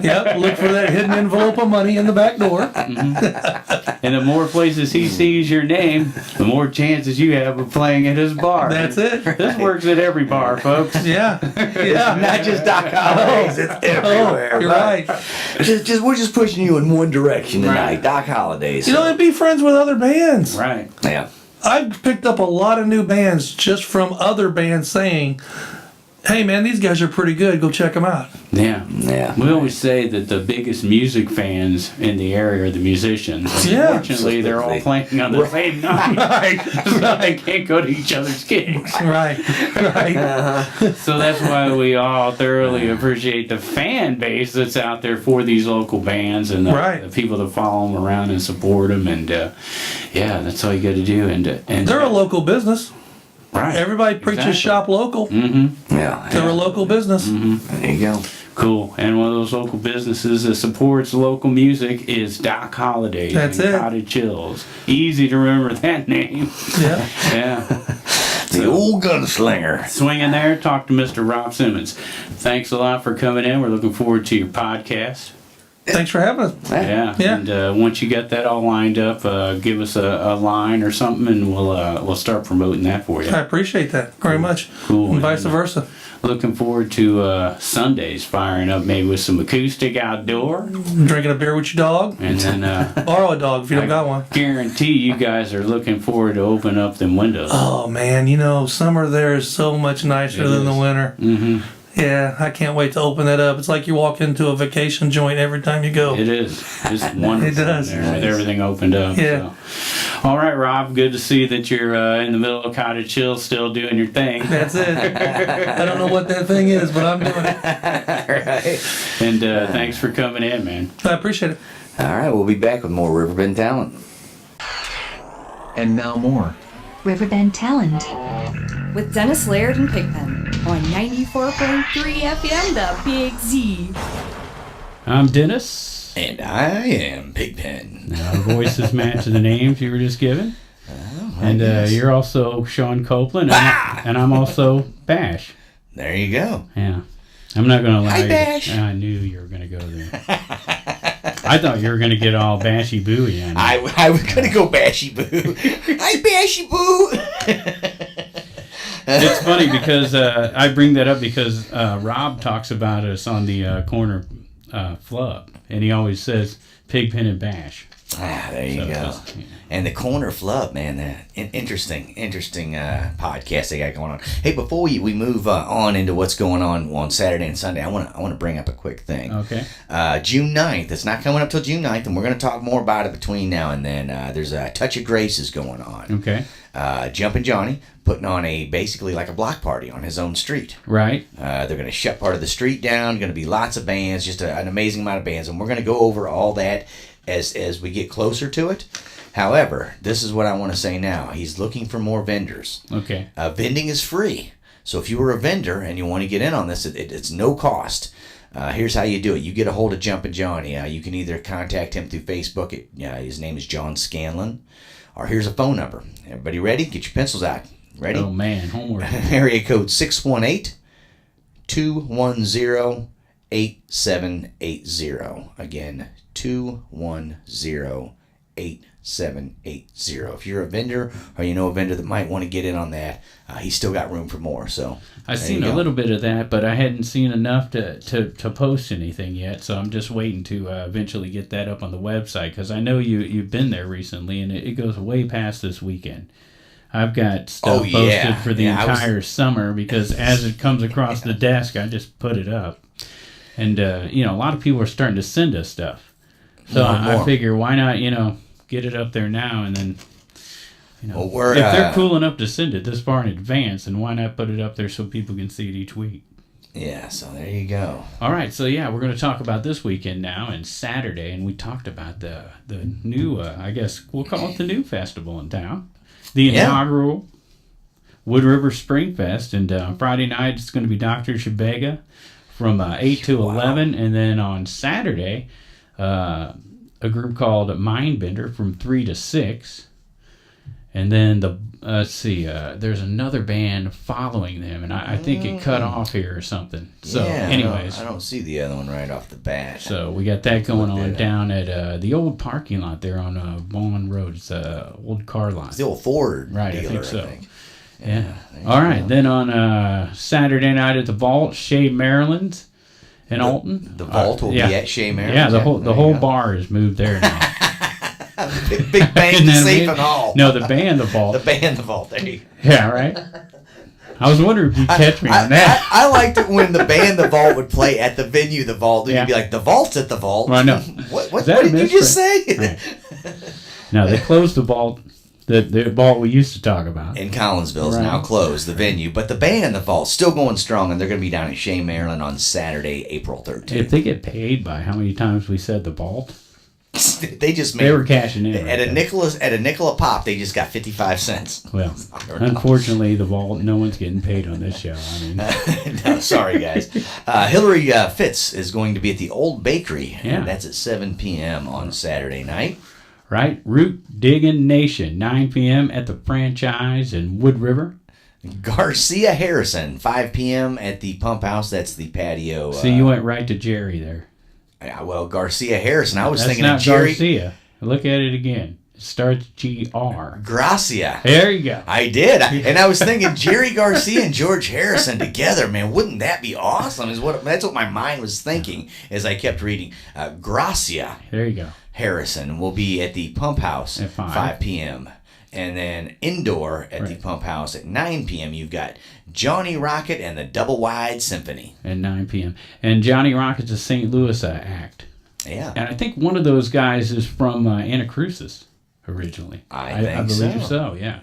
Yep. Look for that hidden envelope of money in the back door. And the more places he sees your name, the more chances you have of playing at his bar. That's it. This works at every bar, folks. Yeah. Yeah. Not just Doc Hollidays, it's everywhere. Oh, you're but right. We're just pushing you in one direction tonight. Right. Doc Hollidays. And be friends with other bands. hey man, these guys are pretty good. Go check them out. Yeah. Yeah. We always say that the biggest music fans in the area are the musicians. Yeah. Unfortunately, they're all playing on the same night. Right. So they can't go to each other's gigs. Right. So that's why we all thoroughly appreciate the fan base that's out there for these local bands and the people that follow them around and support them. And yeah, that's all you got to do. And They're a local business. Right. Everybody preaches shop local. Mm-hmm. Yeah. They're a local business. Mm-hmm. There you go. Cool. And one of those local businesses that supports local music is Doc Holliday. That's and it. Cottage Chills. Easy to remember that name. Yeah. Yeah. The old gunslinger. Swing in there, talk to Mr. Rob Simmons. Thanks a lot for coming in. We're looking forward to your podcast. Thanks for having us. Yeah. Yeah. And once you get that all lined up, give us a line or something, and we'll start promoting that for you. I appreciate that very much. Cool. And vice versa. Looking forward to Sundays firing up maybe with some acoustic outdoor. Drinking a beer with your dog. And then Borrow a dog if you don't got one. guarantee you guys are looking forward to open up them windows. Oh man, summer there is so much nicer than the winter. Mm-hmm. Yeah, I can't wait to open that up. It's like you walk into a vacation joint every time you go. It is. It's wonderful. It does. In there with everything opened up. Yeah. So. All right, Rob. Good to see that you're in the middle of Cottage Chill, still doing your thing. That's it. I don't know what that thing is, but I'm doing it. Right. And thanks for coming in, man. I appreciate it. All right, we'll be back with more Riverbend talent. And now more. Riverbend Talent. With Dennis Laird and Pigpen on 94.3 FM, the Big Z. I'm Dennis. And I am Pigpen. Our voices match the names you were just given. And you're also Sean Copeland, and I'm also Bash. There you go. Yeah. I'm not going to lie. Hi, Bash. I knew you were going to go there. I thought you were going to get all bashy booey on it. I was going to go bashy boo. Hi, bashy boo. It's funny because I bring that up because Rob talks about us on the corner Flub, and he always says Pigpen and Bash. There you go. Yeah. And the corner Flub, man, interesting podcast they got going on. Hey, before we move on into what's going on Saturday and Sunday, I want to bring up a quick thing. Okay. June 9th. It's not coming up till June 9th, and we're going to talk more about it between now and then. There's a Touch of Graces going on. Okay. Jumpin' Johnny putting on basically like a block party on his own street. Right. They're going to shut part of the street down. Going to be lots of bands, just an amazing amount of bands, and we're going to go over all that as we get closer to it. However, this is what I want to say now. He's looking for more vendors. Okay. Vending is free. So if you were a vendor and you want to get in on this, it's no cost. Here's how you do it. You get a hold of Jumpin' Johnny. You can either contact him through Facebook. His name is John Scanlon. Or here's a phone number. Everybody ready? Get your pencils out. Ready? Oh, man. Homework. Area code 618-210-8780. Again, 210-8780. If you're a vendor or you know a vendor that might want to get in on that, he's still got room for more. So I've seen a little bit of that, but I hadn't seen enough to post anything yet. So I'm just waiting to eventually get that up on the website because I know you've been there recently, and it goes way past this weekend. I've got stuff posted for the entire summer because as it comes across the desk, I just put it up. And, a lot of people are starting to send us stuff. So I figure why not, get it up there now and then, if they're cool enough to send it this far in advance, then why not put it up there so people can see it each week? Yeah, so there you go. All right, so we're going to talk about this weekend now and Saturday, and we talked about the new, I guess we'll call it the new festival in town. The inaugural Wood River Spring Fest, and Friday night it's going to be Dr. Shabega from 8 to 11, and then on Saturday, a group called Mindbender from 3 to 6, and then there's another band following them, and I think it cut off here or something. So, anyways, I don't see the other one right off the bat. So we got that going on down at the old parking lot there on Vaughn Road. It's an old car lot. It's the old Ford right, dealer, I think so. Yeah. All right. Then on Saturday night at the Vault, Chez, Maryland, and Alton. The Vault will be at Chez, Maryland. Yeah, the whole bar is moved there now. Big, big band, safe and all. No, the band, the Vault. The band, the Vault. There you go. Yeah, right. I was wondering if you'd catch me on that. I liked it when the band The Vault would play at the venue The Vault. You'd be like, The Vault's at The Vault. Well, I know. What did you just say? Right. No, they closed the vault. The vault we used to talk about. In Collinsville is now closed, the venue. But the band The Vault still going strong, and they're going to be down in Chez, Maryland on Saturday, April 13th. If they get paid by how many times we said the vault, they were cashing in at a nickel a pop. They just got 55 cents. Well, unfortunately, the vault. No one's getting paid on this show. I mean, no, sorry guys. Hillary Fitz is going to be at the Old Bakery. Yeah. And that's at 7 p.m. on Saturday night. Right, Root Diggin' Nation, 9 p.m. at the Franchise in Wood River. Garcia Harrison, 5 p.m. at the Pump House. That's the patio. See, you went right to Jerry there. Well, Garcia Harrison. I was That's thinking not of Jerry. Garcia. Look at it again. It starts G-R. Gracia. There you go. I did. And I was thinking Jerry Garcia and George Harrison together, man. Wouldn't that be awesome? That's what my mind was thinking as I kept reading. Gracia There you go. Harrison will be at the Pump House At 5 p.m. And then indoor at the Pump House at 9 p.m. You've got Johnny Rocket and the Double Wide Symphony. At 9 p.m. And Johnny Rocket's a St. Louis act. Yeah. And I think one of those guys is from Anacrusis originally. I think believe so. Yeah.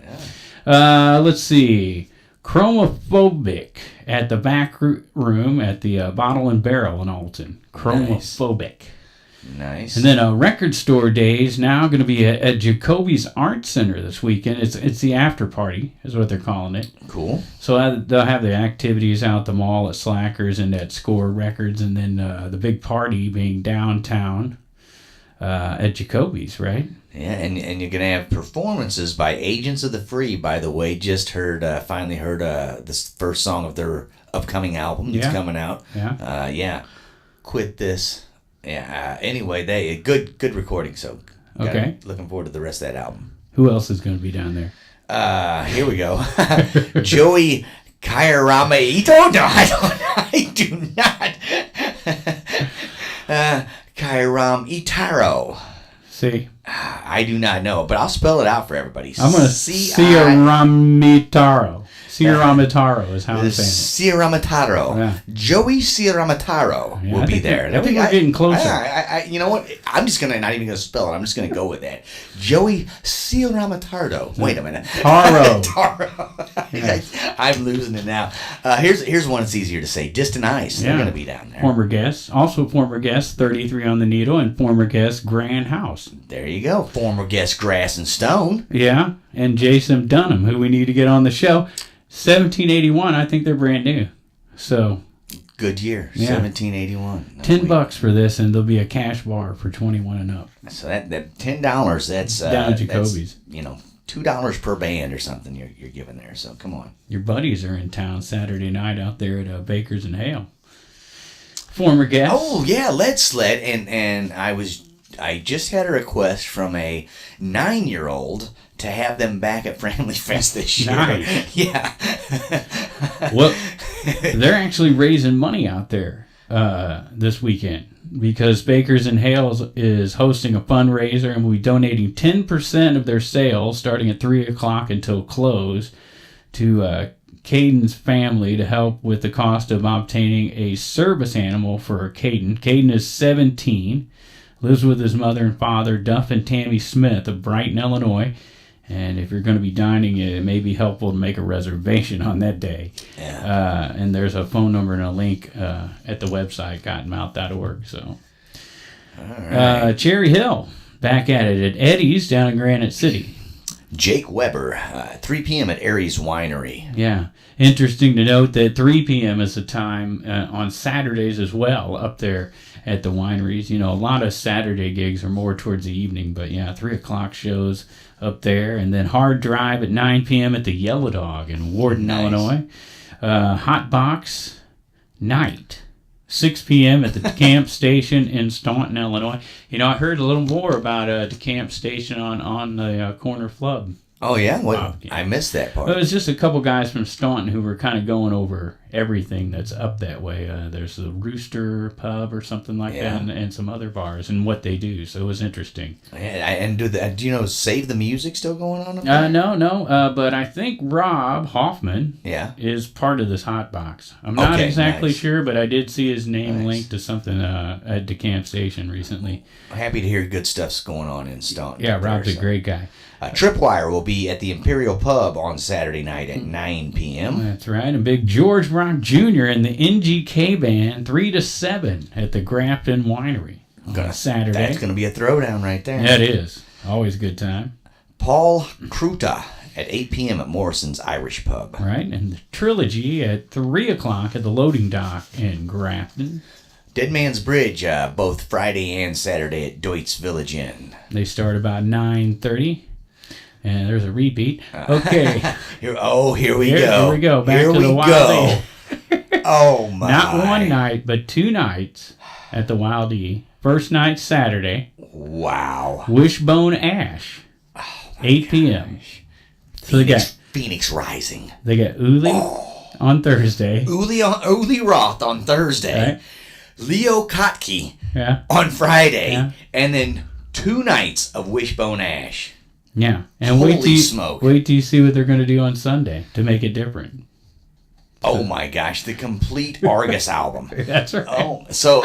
Let's see. Chromophobic at the back room at the Bottle and Barrel in Alton. Chromophobic. Nice. And then Record Store Days now going to be at Jacoby's Art Center this weekend. It's the after party is what they're calling it. Cool. So they'll have the activities out at the mall at Slackers and at Score Records, and then the big party being downtown at Jacoby's, right? Yeah, and you're going to have performances by Agents of the Free, by the way. Just finally heard this first song of their upcoming album that's coming out. Yeah. Quit This. Yeah. Anyway, they good recording. So okay, looking forward to the rest of that album. Who else is going to be down there? Here we go. Joey Kairamaito. No, I do not. Kairam Itaro. See, I do not know, but I'll spell it out for everybody. I'm going to Ciaramitaro. Ciaramitaro is how I'm saying it. Ciaramitaro. Yeah. Joey Ciaramitaro will be there. I think we're getting closer. You know what? I'm just gonna not even gonna spell it. I'm just gonna go with that. Joey Ciaramitaro. Wait a minute. Taro. I'm losing it now. Here's one that's easier to say. Distant Ice. They're gonna be down there. Former guest, 33 on the Needle, and former guest Grand House. There you go. Former guest Grass and Stone. Yeah, and Jason Dunham, who we need to get on the show. 1781, I think they're brand new. So good year, 1781. $10 for this, and there'll be a cash bar for 21 and up. So that $10, that's down at Jacoby's. That's, $2 per band or something you're giving there. So come on. Your buddies are in town Saturday night out there at Baker's and Hale. Former guest. Oh yeah, Lead Sled, and I just had a request from a 9-year-old to have them back at Family Fest this year. Nice. Yeah. Well, they're actually raising money out there this weekend because Baker's and Hales is hosting a fundraiser and we'll be donating 10% of their sales starting at 3 o'clock until close to Caden's family to help with the cost of obtaining a service animal for Caden. Caden is 17, lives with his mother and father, Duff and Tammy Smith of Brighton, Illinois. And if you're going to be dining, it may be helpful to make a reservation on that day. Yeah. And there's a phone number and a link at the website, cottonmouth.org. So, all right. Cherry Hill, back at it at Eddie's down in Granite City. Jake Weber, 3 p.m. at Aries Winery. Yeah. Interesting to note that 3 p.m. is the time on Saturdays as well up there at the wineries. A lot of Saturday gigs are more towards the evening, but 3 o'clock shows up there. And then Hard Drive at 9 p.m. at the Yellow Dog in Warden, Illinois. Hot Box Night, 6 p.m. at the Camp Station in Staunton, Illinois. I heard a little more about the Camp Station on the corner Flub. Oh, yeah? I missed that part. It was just a couple guys from Staunton who were kind of going over everything that's up that way. There's the Rooster Pub or something like that, and some other bars and what they do. So it was interesting. And do you know Save the Music still going on up there? No. But I think Rob Hoffman is part of this hot box. I'm not exactly sure, but I did see his name linked to something at DeKalb Station recently. I'm happy to hear good stuff's going on in Staunton. Yeah, Rob's a great guy. Tripwire will be at the Imperial Pub on Saturday night at 9 p.m. That's right. And Big George Brock Jr. and the NGK Band 3 to 7 at the Grafton Winery on Saturday. That's going to be a throwdown right there. That is. Always a good time. Paul Kruta at 8 p.m. at Morrison's Irish Pub. Right. And the Trilogy at 3 o'clock at the Loading Dock in Grafton. Dead Man's Bridge, both Friday and Saturday at Deutz Village Inn. They start about 9:30. And there's a repeat. Okay. Here we go. Here we go. Back Here to we the Wild go. E. Oh, my. Not one night, but 2 nights at the Wild E. First night, Saturday. Wow. Wishbone Ash. 8 p.m. So they got Phoenix Rising. They got Uli on Thursday. Uli Roth on Thursday. Right. Leo Kotke Yeah. on Friday. Yeah. And then 2 nights of Wishbone Ash. Yeah. And Holy wait smoke. till you see what they're going to do on Sunday to make it different. Oh my gosh, the complete Argus album. That's right. Oh, so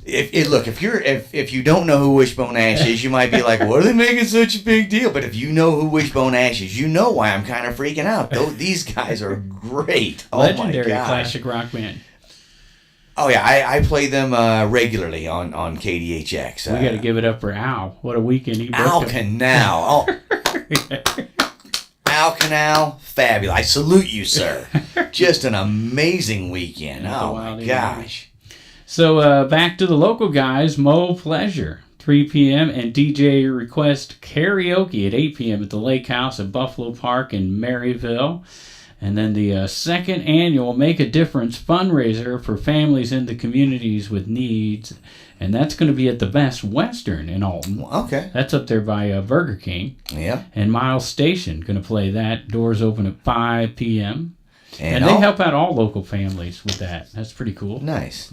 if you don't know who Wishbone Ash is, you might be like, "What are they making such a big deal?" But if you know who Wishbone Ash is, you know why I'm kind of freaking out. These guys are great. Legendary oh my gosh. classic rock band. Oh yeah, I play them regularly on KDHX. We got to give it up for Al. What a weekend he booked. Al Canal. Al Canal, fabulous. I salute you, sir. Just an amazing weekend. Oh my gosh. So back to the local guys, Mo Pleasure, 3 p.m. and DJ Request Karaoke at 8 p.m. at the Lakehouse at Buffalo Park in Maryville. And then the second annual Make a Difference fundraiser for families in the communities with needs. And that's going to be at the Best Western in Alton. Okay. That's up there by Burger King. Yeah. And Miles Station going to play that. Doors open at 5 p.m. And they help out all local families with that. That's pretty cool. Nice.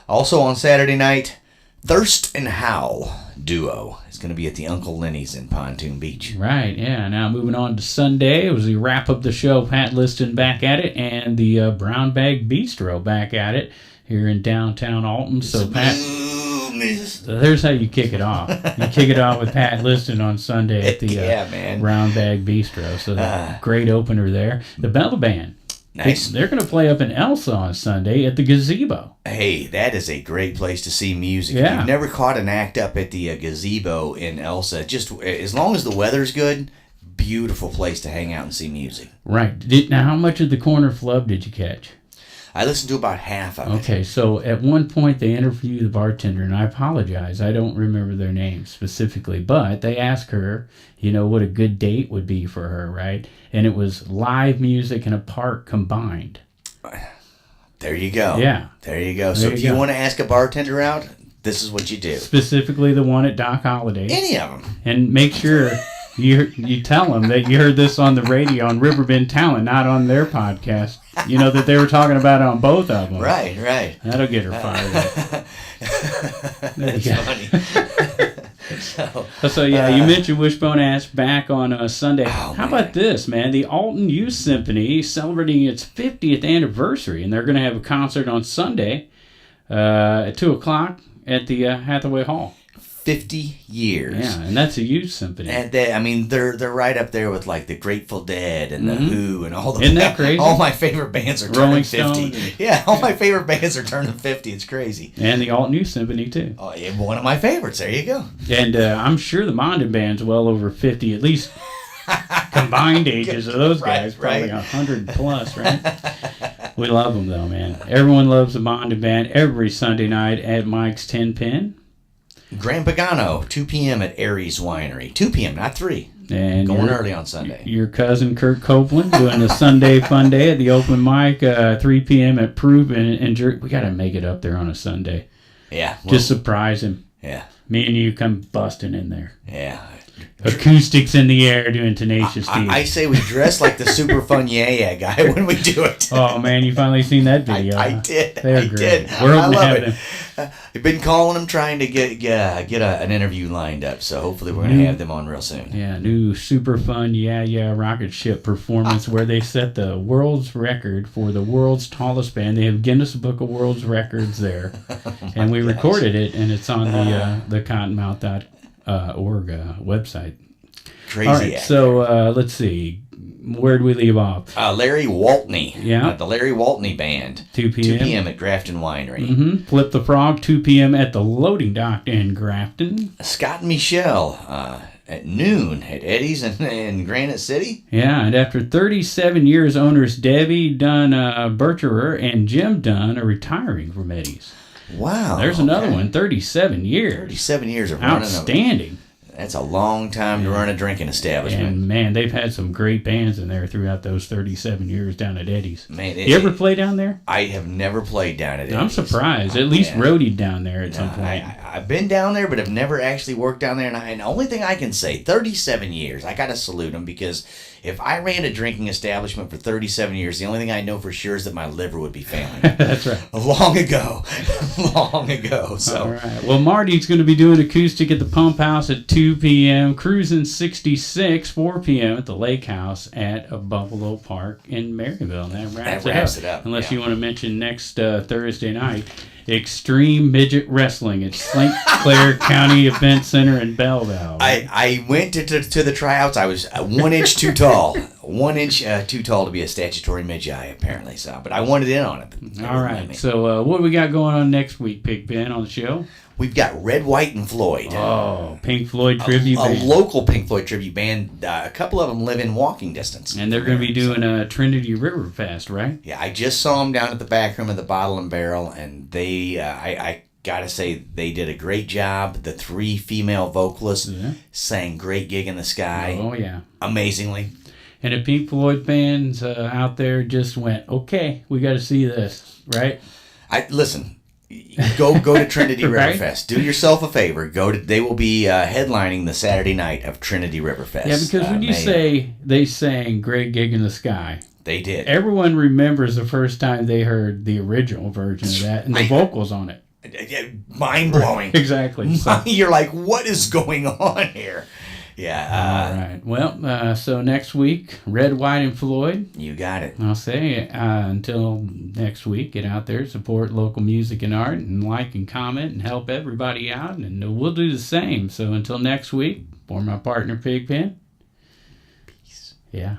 Also on Saturday night, Thirst and Howl duo is going to be at the Uncle Lenny's in Pontoon Beach. Right, yeah. Now moving on to Sunday, it was the wrap up the show. Pat Liston back at it, and the Brown Bag Bistro back at it here in downtown Alton. So Pat, there's how you kick it off. You kick it off with Pat Liston on Sunday at the Brown Bag Bistro. So great opener there. The Bella Band. Nice. They're going to play up in Elsa on Sunday at the Gazebo. Hey, that is a great place to see music. Yeah. If you've never caught an act up at the Gazebo in Elsa, just as long as the weather's good, beautiful place to hang out and see music. Right. Now, how much of the corner flub did you catch? I listened to about half of it. Okay, so at one point they interviewed the bartender, and I apologize, I don't remember their name specifically, but they asked her, what a good date would be for her, right? And it was live music and a park combined. There you go. Yeah. There you go. So if you want to ask a bartender out, this is what you do. Specifically the one at Doc Holliday. Any of them. And make sure you tell them that you heard this on the radio on Riverbend Talent, not on their podcast. That they were talking about it on both of them. Right. That'll get her fired up. That's funny. So you mentioned Wishbone Ash back on Sunday. How about this, man? The Alton Youth Symphony celebrating its 50th anniversary, and they're going to have a concert on Sunday at 2 o'clock at the Hathaway Hall. 50 years. Yeah, and that's a youth symphony. And they're right up there with like the Grateful Dead and the Who and all the. Isn't that crazy? All my favorite bands are Rolling turning 50. Stones. Yeah, all my favorite bands are turning 50. It's crazy. And the Alton Youth Symphony too. Oh, yeah, one of my favorites. There you go. And I'm sure the Mondin Band's well over 50, at least combined ages of those guys, probably 100 plus, right? We love them though, man. Everyone loves the Mondin Band every Sunday night at Mike's 10 Pin. Grand Pagano, 2 p.m. at Aries Winery. 2 p.m., not 3. And going early on Sunday. Your cousin Kurt Copeland doing a Sunday fun day at the open mic, 3 p.m. at Proof and we got to make it up there on a Sunday. Yeah. Just surprise him. Yeah. Me and you come busting in there. Yeah. acoustics in the air doing Tenacious D. I say we dress like the super fun yeah guy when we do it. Oh man, you finally seen that video? I did. They're I great. did. We're I hoping to love have it. them. I've been calling them, trying to get an interview lined up. So hopefully we're gonna have them on real soon. Yeah, new super fun rocket ship performance where they set the world's record for the world's tallest band. They have Guinness Book of World Records there, and we recorded it, and it's on the Cottonmouth.org website. Crazy. All right, act. so let's see. Where did we leave off? Larry Waltney. Yeah. The Larry Waltney Band. 2 p.m. 2 p.m. at Grafton Winery. Mm-hmm. Flip the Frog, 2 p.m. at the Loading Dock in Grafton. Scott and Michelle at noon at Eddie's in Granite City. Yeah, and after 37 years, owners Debbie Dunn Bercherer and Jim Dunn are retiring from Eddie's. Wow. There's another one, 37 years. 37 years of running. Outstanding. That's a long time to run a drinking establishment. And man, they've had some great bands in there throughout those 37 years down at Eddie's. Man, you ever play down there? I have never played down at Eddie's. I'm surprised. At least roadied down there at some point. I've been down there, but I've never actually worked down there. And the only thing I can say, 37 years, I got to salute them, because if I ran a drinking establishment for 37 years, the only thing I know for sure is that my liver would be failing. That's right. Long ago. So. All right. Well, Marty's going to be doing acoustic at the Pump House at 2 p.m. Cruising 66, 4 p.m. at the Lakehouse at Buffalo Park in Maryville. And that wraps it up. Unless you want to mention next Thursday night, Extreme Midget Wrestling at St. Clair County Event Center in Belleville. Right? I went to the tryouts. I was 1 inch too tall. 1 inch too tall to be a statutory midget, apparently. So, but I wanted in on it. All right. So what do we got going on next week, Pigpen, on the show? We've got Red, White, and Floyd. Oh, Pink Floyd tribute band. A local Pink Floyd tribute band. A couple of them live in walking distance. And they're going to be doing a Trinity River Fest, right? Yeah, I just saw them down at the back room of the Bottle and Barrel, and they, I gotta say, they did a great job. The 3 female vocalists sang Great Gig in the Sky. Oh, yeah. Amazingly. And the Pink Floyd fans out there just went, okay, we got to see this, right? Listen. Go to Trinity River Right? Fest. Do yourself a favor. They will be headlining the Saturday night of Trinity River Fest. Yeah, because when you say they sang Great Gig in the Sky, they did. Everyone remembers the first time they heard the original version of that and the vocals on it. Mind blowing. Exactly. So. You're like, what is going on here? Yeah. All right. Well, so next week, Red, White, and Floyd. You got it. I'll say until next week, get out there, support local music and art, and like and comment and help everybody out, and we'll do the same. So until next week, for my partner Pigpen. Peace. Yeah.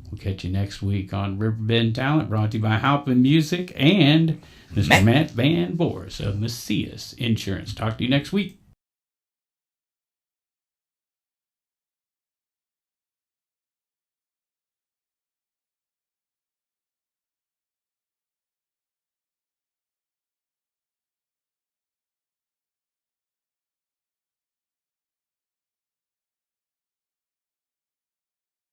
We'll catch you next week on Riverbend Talent, brought to you by Halpin Music and Mr. Matt Van Voorhis of Macias Insurance. Talk to you next week.